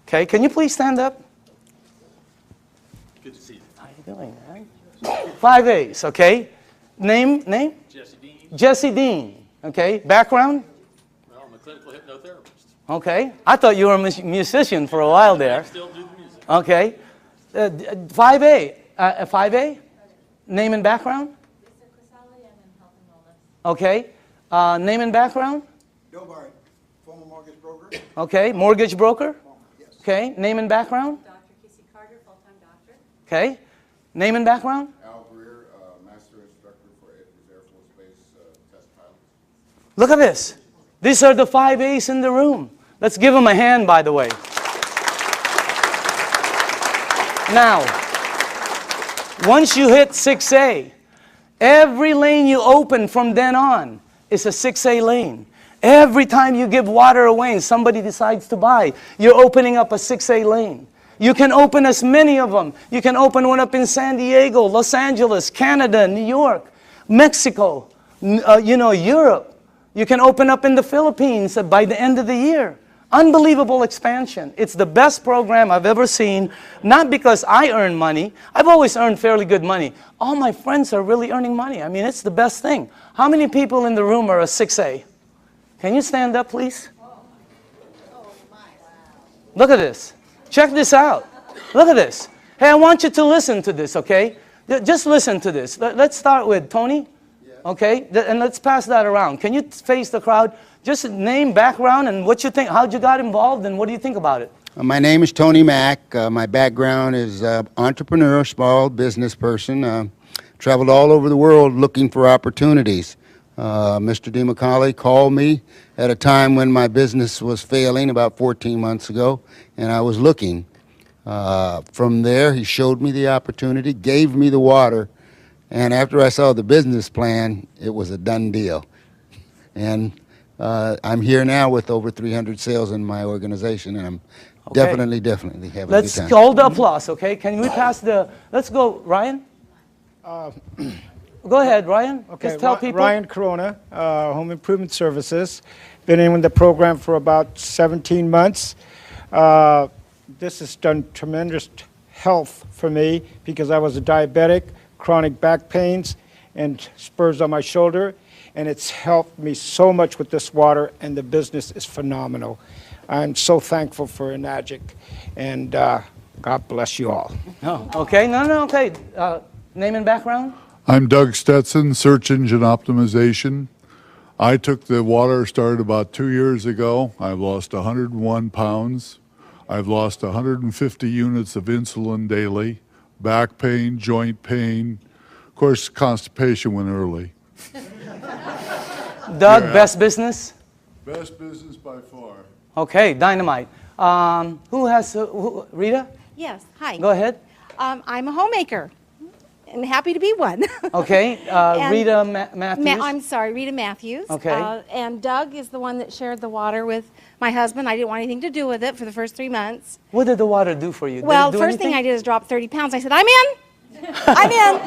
Okay, can you please stand up? Good to see you. How are you doing, man? 5As, okay? Name? Jesse Dean. Jesse Dean, okay? Background? Well, I'm a clinical hypnotherapist. Okay. I thought you were a musician for a while there. I still do the music. Okay. 5A. 5A? Name and background? Okay. Name and background? Bill Barrett, former mortgage broker. Okay. Mortgage broker? Yes. Okay. Name and background? Dr. Casey Carter, full-time doctor. Okay. Name and background? Al Greer, master instructor for Edwards Air Force Base test pilot. Look at this. These are the 5As in the room. Let's give them a hand, by the way. Now, once you hit 6A, every lane you open from then on is a 6A lane. Every time you give water away and somebody decides to buy, you're opening up a 6A lane. You can open as many of them. You can open one up in San Diego, Los Angeles, Canada, New York, Mexico, Europe. You can open up in the Philippines by the end of the year. Unbelievable expansion. It's the best program I've ever seen, not because I earn money. I've always earned fairly good money. All my friends are really earning money. I mean, it's the best thing. How many people in the room are a 6A? Can you stand up, please? Look at this. Check this out. Look at this. Hey, I want you to listen to this, okay? Just listen to this. Let's start with Tony, okay? And let's pass that around. Can you face the crowd? Just name, background, and what you think, how'd you got involved, and what do you think about it? My name is Tony Mack. My background is entrepreneur, small business person. Traveled all over the world looking for opportunities. Mr. DeMacaulay called me at a time when my business was failing about 14 months ago, and I was looking. From there, he showed me the opportunity, gave me the water, and after I saw the business plan, it was a done deal. And I'm here now with over 300 sales in my organization, and I'm definitely having a good time. Let's hold the applause, okay? Can we pass the, let's go, Ryan? Go ahead, Ryan. Okay, Just tell people. Ryan Corona, Home Improvement Services. Been in the program for about 17 months. This has done tremendous health for me because I was a diabetic, chronic back pains, and spurs on my shoulder. And it's helped me so much with this water, and the business is phenomenal. I'm so thankful for Enagic, and God bless you all. Oh, okay, okay. Name and background? I'm Doug Stetson, Search Engine Optimization. I took the water, started about 2 years ago. I've lost 101 pounds. I've lost 150 units of insulin daily, back pain, joint pain. Of course, constipation went early. Doug, best business? Best business by far. Okay, dynamite. Who has, Rita? Yes, hi. Go ahead. I'm a homemaker, and happy to be one. Okay, And Rita Matthews. I'm sorry, Rita Matthews. Okay. And Doug is the one that shared the water with my husband. I didn't want anything to do with it for the first 3 months. What did the water do for you? Did Well, it do first thing anything? I did is drop 30 pounds. I said, I'm in. I'm in.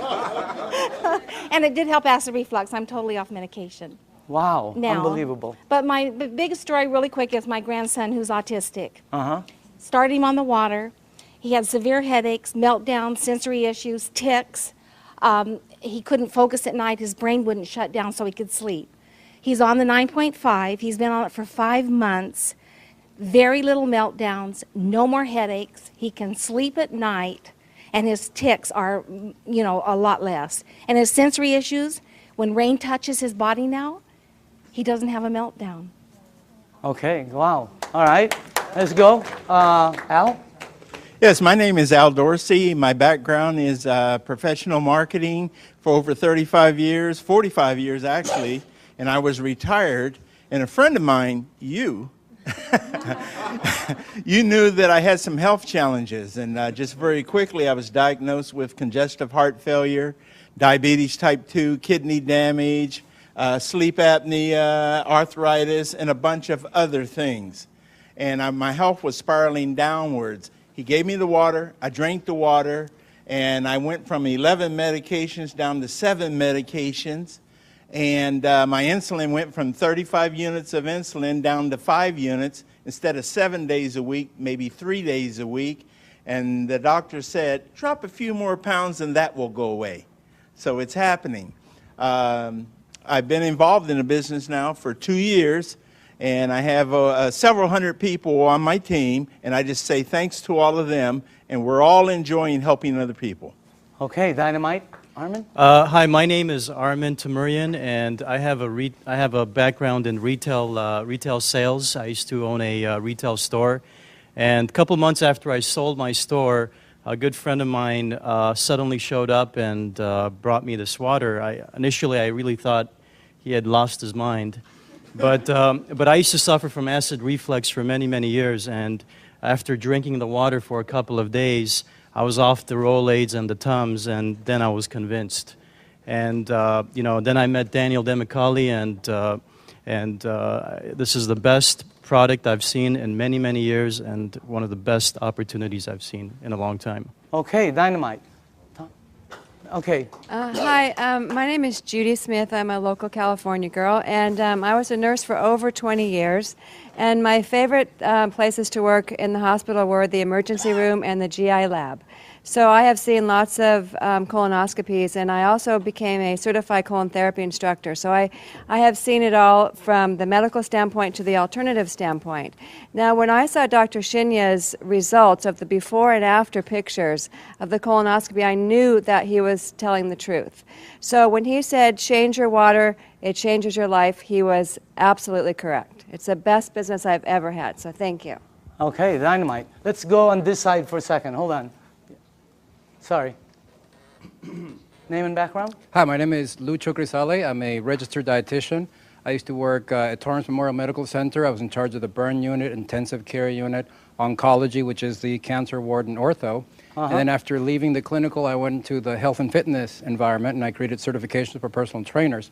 And it did help acid reflux. I'm totally off medication Wow, now. unbelievable. But my biggest story, really quick, is my grandson who's autistic. Uh-huh. Started him on the water. He had severe headaches, meltdowns, sensory issues, tics. He couldn't focus at night. His brain wouldn't shut down so he could sleep. He's on the 9.5. He's been on it for 5 months. Very little meltdowns, no more headaches. He can sleep at night, and his tics are, you know, a lot less. And his sensory issues, when rain touches his body now, he doesn't have a meltdown. Okay, wow. All right, let's go. Al? Yes, my name is Al Dorsey. My background is professional marketing for over 35 years, 45 years actually, and I was retired. And a friend of mine, you knew that I had some health challenges. And just very quickly, I was diagnosed with congestive heart failure, diabetes type 2, kidney damage, sleep apnea, arthritis, and a bunch of other things. And my health was spiraling downwards. He gave me the water, I drank the water, and I went from 11 medications down to 7 medications. And my insulin went from 35 units of insulin down to 5 units instead of 7 days a week, maybe 3 days a week. And the doctor said, drop a few more pounds and that will go away. So it's happening. I've been involved in the business now for 2 years. And I have several hundred people on my team, and I just say thanks to all of them, and we're all enjoying helping other people. Okay, Dynamite. Armin? Hi, my name is Armin Tamurian, and I have a background in retail sales. I used to own a retail store, and a couple months after I sold my store, a good friend of mine suddenly showed up and brought me this water. Initially, I really thought he had lost his mind. But I used to suffer from acid reflux for many, many years, and after drinking the water for a couple of days, I was off the Rolaids and the Tums, and then I was convinced. And you know, then I met Daniel Demicali, and this is the best product I've seen in many, many years, and one of the best opportunities I've seen in a long time. Okay, Dynamite. Okay. Hi, my name is Judy Smith. I'm a local California girl, and I was a nurse for over 20 years. And my favorite places to work in the hospital were the emergency room and the GI lab. So I have seen lots of colonoscopies, and I also became a certified colon therapy instructor. So I have seen it all from the medical standpoint to the alternative standpoint. Now, when I saw Dr. Shinya's results of the before and after pictures of the colonoscopy, I knew that he was telling the truth. So when he said, change your water, it changes your life, he was absolutely correct. It's the best business I've ever had, so thank you. Okay, Dynamite. Let's go on this side for a second. Hold on. Sorry. Name and background? Hi, my name is Lucho Grisale. I'm a registered dietitian. I used to work at Torrance Memorial Medical Center. I was in charge of the burn unit, intensive care unit, oncology, which is the cancer ward and ortho. And then after leaving the clinical, I went to the health and fitness environment, and I created certifications for personal trainers.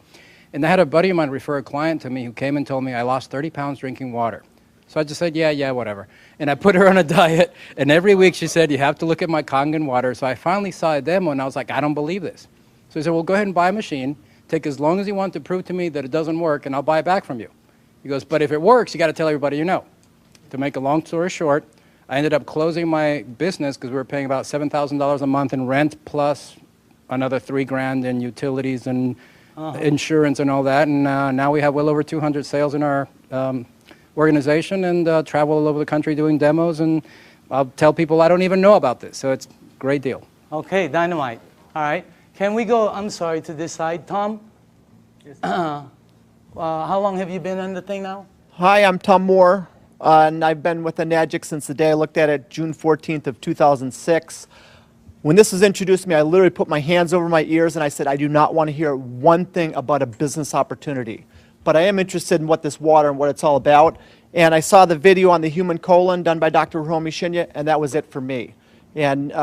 And I had a buddy of mine refer a client to me who came and told me I lost 30 pounds drinking water. So I just said, yeah, whatever. And I put her on a diet, and every week she said, you have to look at my Kangen water. So I finally saw a demo, and I was like, I don't believe this. So he said, well, go ahead and buy a machine. Take as long as you want to prove to me that it doesn't work, and I'll buy it back from you. He goes, but if it works, you got to tell everybody you know. To make a long story short, I ended up closing my business because we were paying about $7,000 a month in rent plus another $3,000 in utilities and insurance and all that. And now we have well over 200 sales in our organization and travel all over the country doing demos. And I'll tell people I don't even know about this. So it's a great deal. Okay, Dynamite. All right. Can we go, I'm sorry, to this side? Tom? Yes. How long have you been on the thing now? Hi, I'm Tom Moore, and I've been with Enagic since the day I looked at it, June 14th of 2006. When this was introduced to me, I literally put my hands over my ears and I said, I do not want to hear one thing about a business opportunity. But I am interested in what this water and what it's all about. And I saw the video on the human colon done by Dr. Hiromi Shinya, and that was it for me. And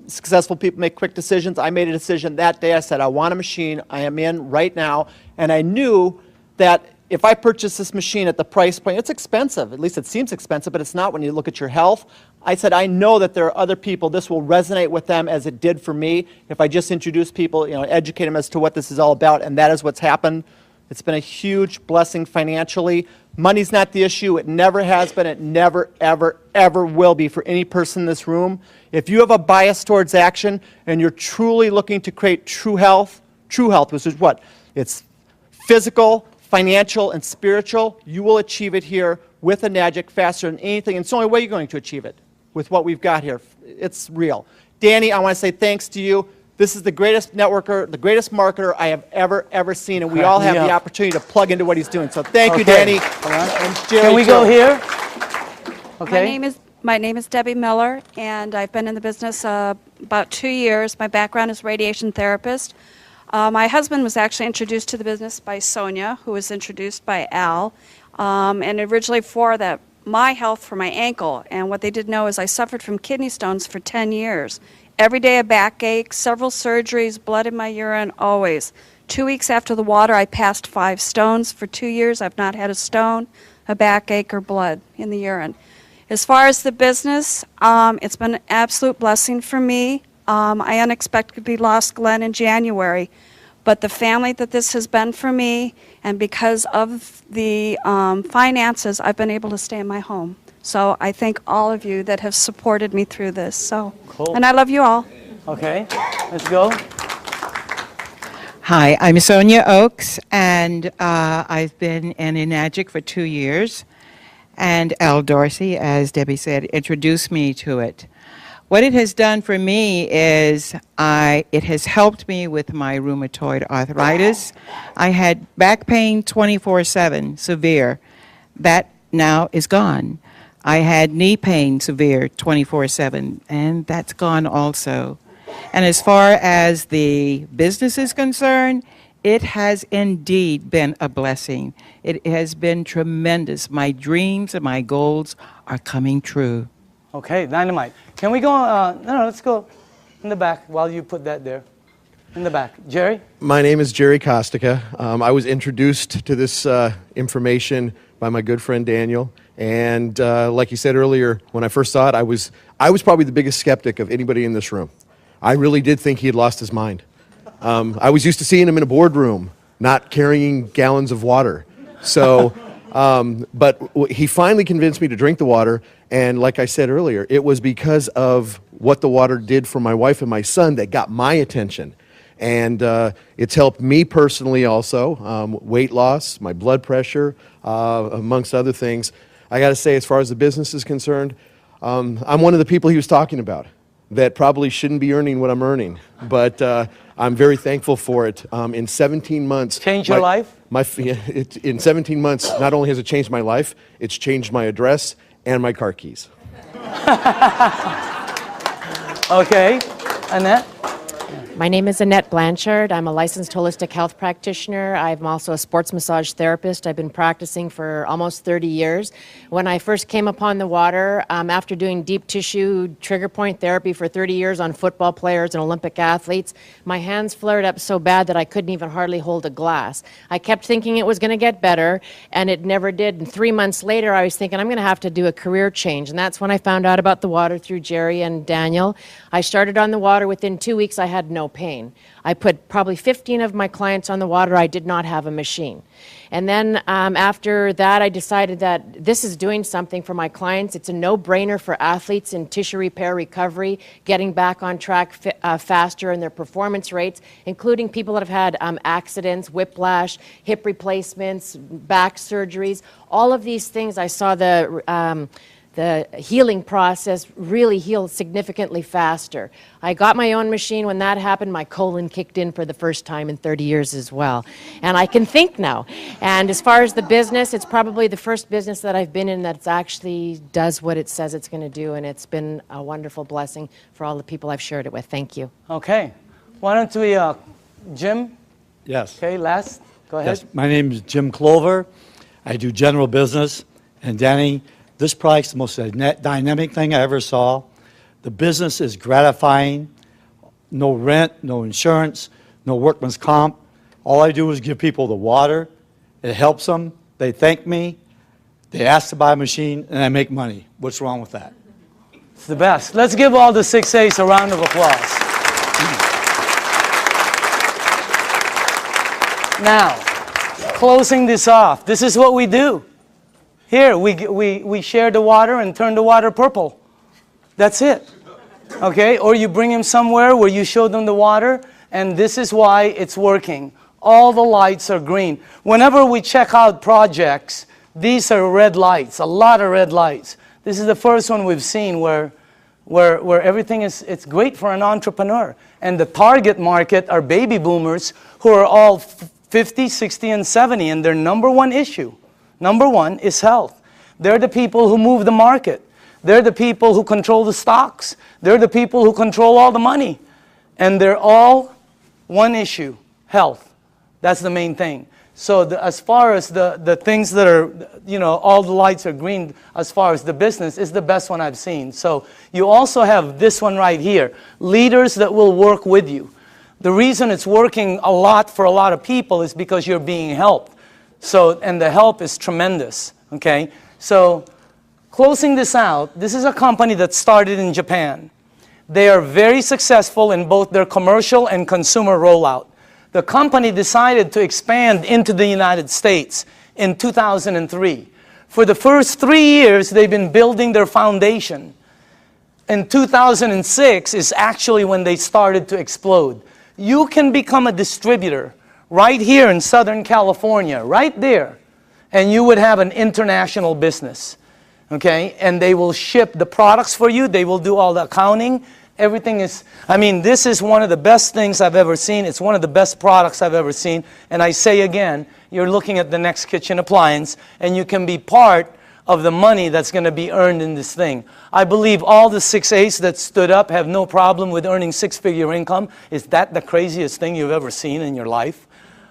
successful people make quick decisions. I made a decision that day. I said, I want a machine. I am in right now. And I knew that if I purchase this machine at the price point, it's expensive. At least it seems expensive, but it's not when you look at your health. I said, I know that there are other people, this will resonate with them as it did for me if I just introduce people, educate them as to what this is all about, and that is what's happened. It's been a huge blessing financially. Money's not the issue. It never has been. It never, ever, ever will be for any person in this room. If you have a bias towards action and you're truly looking to create true health, which is what? It's physical, financial, and spiritual. You will achieve it here with a Enagic faster than anything. And it's the only way you're going to achieve it with what we've got here. It's real. Danny, I want to say thanks to you. This is the greatest networker, the greatest marketer I have ever seen, and we all have the opportunity to plug into what he's doing. So thank you, Danny. And Jerry, Can we go here? Okay. My name is Debbie Miller, and I've been in the business about 2 years. My background is radiation therapist. My husband was actually introduced to the business by Sonia, who was introduced by Al, and originally for my health for my ankle. And what they didn't know is I suffered from kidney stones for 10 years. Every day a backache, several surgeries, blood in my urine, always. 2 weeks after the water, I passed 5 stones. For 2 years, I've not had a stone, a backache, or blood in the urine. As far as the business, it's been an absolute blessing for me. I unexpectedly lost Glenn in January, but the family that this has been for me, and because of the finances, I've been able to stay in my home. So I thank all of you that have supported me through this. So, cool. And I love you all. Okay, let's go. Hi, I'm Sonia Oakes, and I've been an Enagic for 2 years. And Al Dorsey, as Debbie said, introduced me to it. What it has done for me is it has helped me with my rheumatoid arthritis. I had back pain 24/7, severe. That now is gone. I had knee pain, severe, 24/7, and that's gone also. And as far as the business is concerned, it has indeed been a blessing. It has been tremendous. My dreams and my goals are coming true. Okay, dynamite. Can we go, no, let's go in the back while you put that there. In the back. Jerry? My name is Jerry Kostica. I was introduced to this information by my good friend Daniel. And like you said earlier, when I first saw it, I was probably the biggest skeptic of anybody in this room. I really did think he had lost his mind. I was used to seeing him in a boardroom, not carrying gallons of water. So, but he finally convinced me to drink the water. And like I said earlier, it was because of what the water did for my wife and my son that got my attention. And it's helped me personally also, weight loss, my blood pressure, amongst other things. I got to say, as far as the business is concerned, I'm one of the people he was talking about that probably shouldn't be earning what I'm earning. But I'm very thankful for it. In 17 months... Changed your life? In 17 months, not only has it changed my life, it's changed my address and my car keys. Okay. Annette? My name is Annette Blanchard. I'm a licensed holistic health practitioner. I'm also a sports massage therapist. I've been practicing for almost 30 years. When I first came upon the water, after doing deep tissue trigger point therapy for 30 years on football players and Olympic athletes, my hands flared up so bad that I couldn't even hardly hold a glass. I kept thinking it was going to get better, and it never did. And 3 months later, I was thinking, I'm going to have to do a career change. And that's when I found out about the water through Jerry and Daniel. I started on the water. Within 2 weeks, I had no pain. I put probably 15 of my clients on the water. I did not have a machine. And then after that, I decided that this is doing something for my clients. It's a no-brainer for athletes in tissue repair recovery, getting back on track faster in their performance rates, including people that have had accidents, whiplash, hip replacements, back surgeries. All of these things, I saw the healing process really healed significantly faster. I got my own machine. When that happened, my colon kicked in for the first time in 30 years as well. And I can think now. And as far as the business, it's probably the first business that I've been in that actually does what it says it's going to do. And it's been a wonderful blessing for all the people I've shared it with. Thank you. Okay. Why don't we, Jim? Yes. Okay, last. Go ahead. Yes. My name is Jim Clover. I do general business. And Danny, this product's the most dynamic thing I ever saw. The business is gratifying. No rent, no insurance, no workman's comp. All I do is give people the water. It helps them. They thank me. They ask to buy a machine, and I make money. What's wrong with that? It's the best. Let's give all the 6A's a round of applause. Now, closing this off, this is what we do. Here, we share the water and turn the water purple. That's it. Okay? Or you bring them somewhere where you show them the water, and this is why it's working. All the lights are green. Whenever we check out projects, these are red lights, a lot of red lights. This is the first one we've seen where everything is, it's great for an entrepreneur. And the target market are baby boomers who are all 50, 60, and 70, and their number one issue, number one, is health. They're the people who move the market. They're the people who control the stocks. They're the people who control all the money. And they're all one issue, health. That's the main thing. So as far as the things that are, you know, all the lights are green, as far as the business, is the best one I've seen. So you also have this one right here, leaders that will work with you. The reason it's working a lot for a lot of people is because you're being helped. So, and the help is tremendous, okay? So closing this out, this is a company that started in Japan. They are very successful in both their commercial and consumer rollout. The company decided to expand into the United States in 2003. For the first 3 years, they've been building their foundation. In 2006 is actually when they started to explode. You can become a distributor right here in Southern California, right there, and you would have an international business, okay? And they will ship the products for you. They will do all the accounting. Everything is, I mean, this is one of the best things I've ever seen. It's one of the best products I've ever seen. And I say again, you're looking at the next kitchen appliance, and you can be part of the money that's going to be earned in this thing. I believe all the 6A's that stood up have no problem with earning six-figure income. Is that the craziest thing you've ever seen in your life?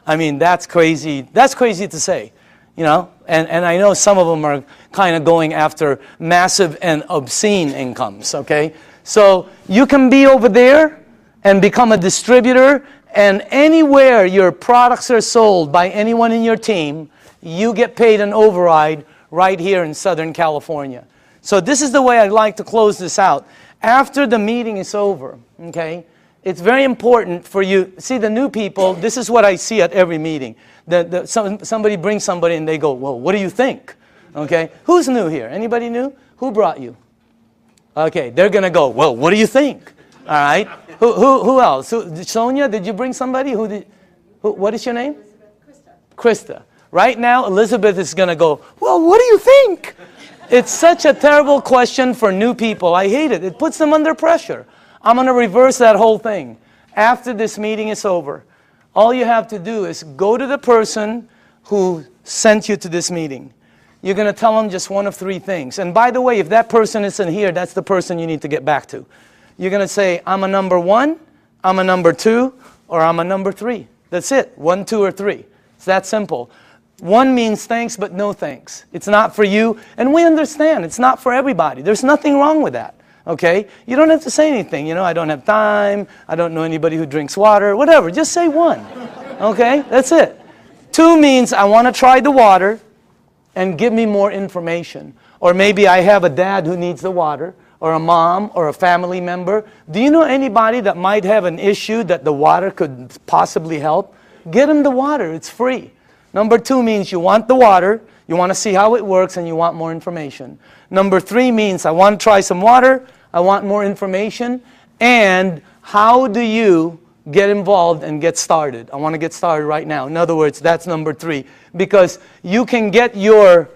I mean, that's crazy. That's crazy to say, you know? And I know some of them are kind of going after massive and obscene incomes, okay? So you can be over there and become a distributor, and anywhere your products are sold by anyone in your team, you get paid an override right here in Southern California. So this is the way I'd like to close this out. After the meeting is over, okay, it's very important for you. See, the new people, this is what I see at every meeting. Somebody brings somebody and they go, well, what do you think? Okay, who's new here? Anybody new? Who brought you? Okay, they're going to go, well, what do you think? All right. Who else? Sonia, did you bring somebody? What is your name? Elizabeth. Krista. Right now, Elizabeth is going to go, well, what do you think? It's such a terrible question for new people. I hate it. It puts them under pressure. I'm going to reverse that whole thing. After this meeting is over, all you have to do is go to the person who sent you to this meeting. You're going to tell them just one of three things. And by the way, if that person isn't here, that's the person you need to get back to. You're going to say, I'm a number 1, I'm a number 2, or I'm a number 3. That's it. 1, 2, or 3. It's that simple. 1 means thanks, but no thanks. It's not for you. And we understand. It's not for everybody. There's nothing wrong with that. Okay? You don't have to say anything. You know, I don't have time. I don't know anybody who drinks water. Whatever. Just say 1. Okay? That's it. 2 means I want to try the water and give me more information. Or maybe I have a dad who needs the water, or a mom, or a family member. Do you know anybody that might have an issue that the water could possibly help? Get them the water. It's free. Number 2 means you want the water, you want to see how it works, and you want more information. Number 3 means I want to try some water, I want more information, and how do you get involved and get started? I want to get started right now. In other words, that's number 3. Because you can get your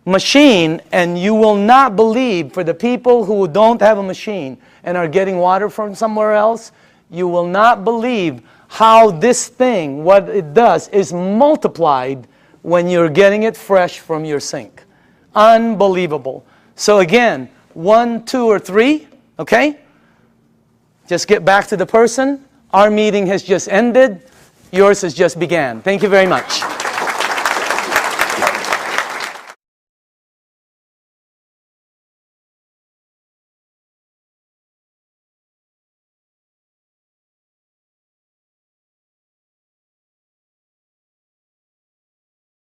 machine and you will not believe, for the people who don't have a machine and are getting water from somewhere else, you will not believe how this thing, what it does, is multiplied when you're getting it fresh from your sink. Unbelievable. So again, 1, 2, or 3, okay? Just get back to the person. Our meeting has just ended. Yours has just began. Thank you very much.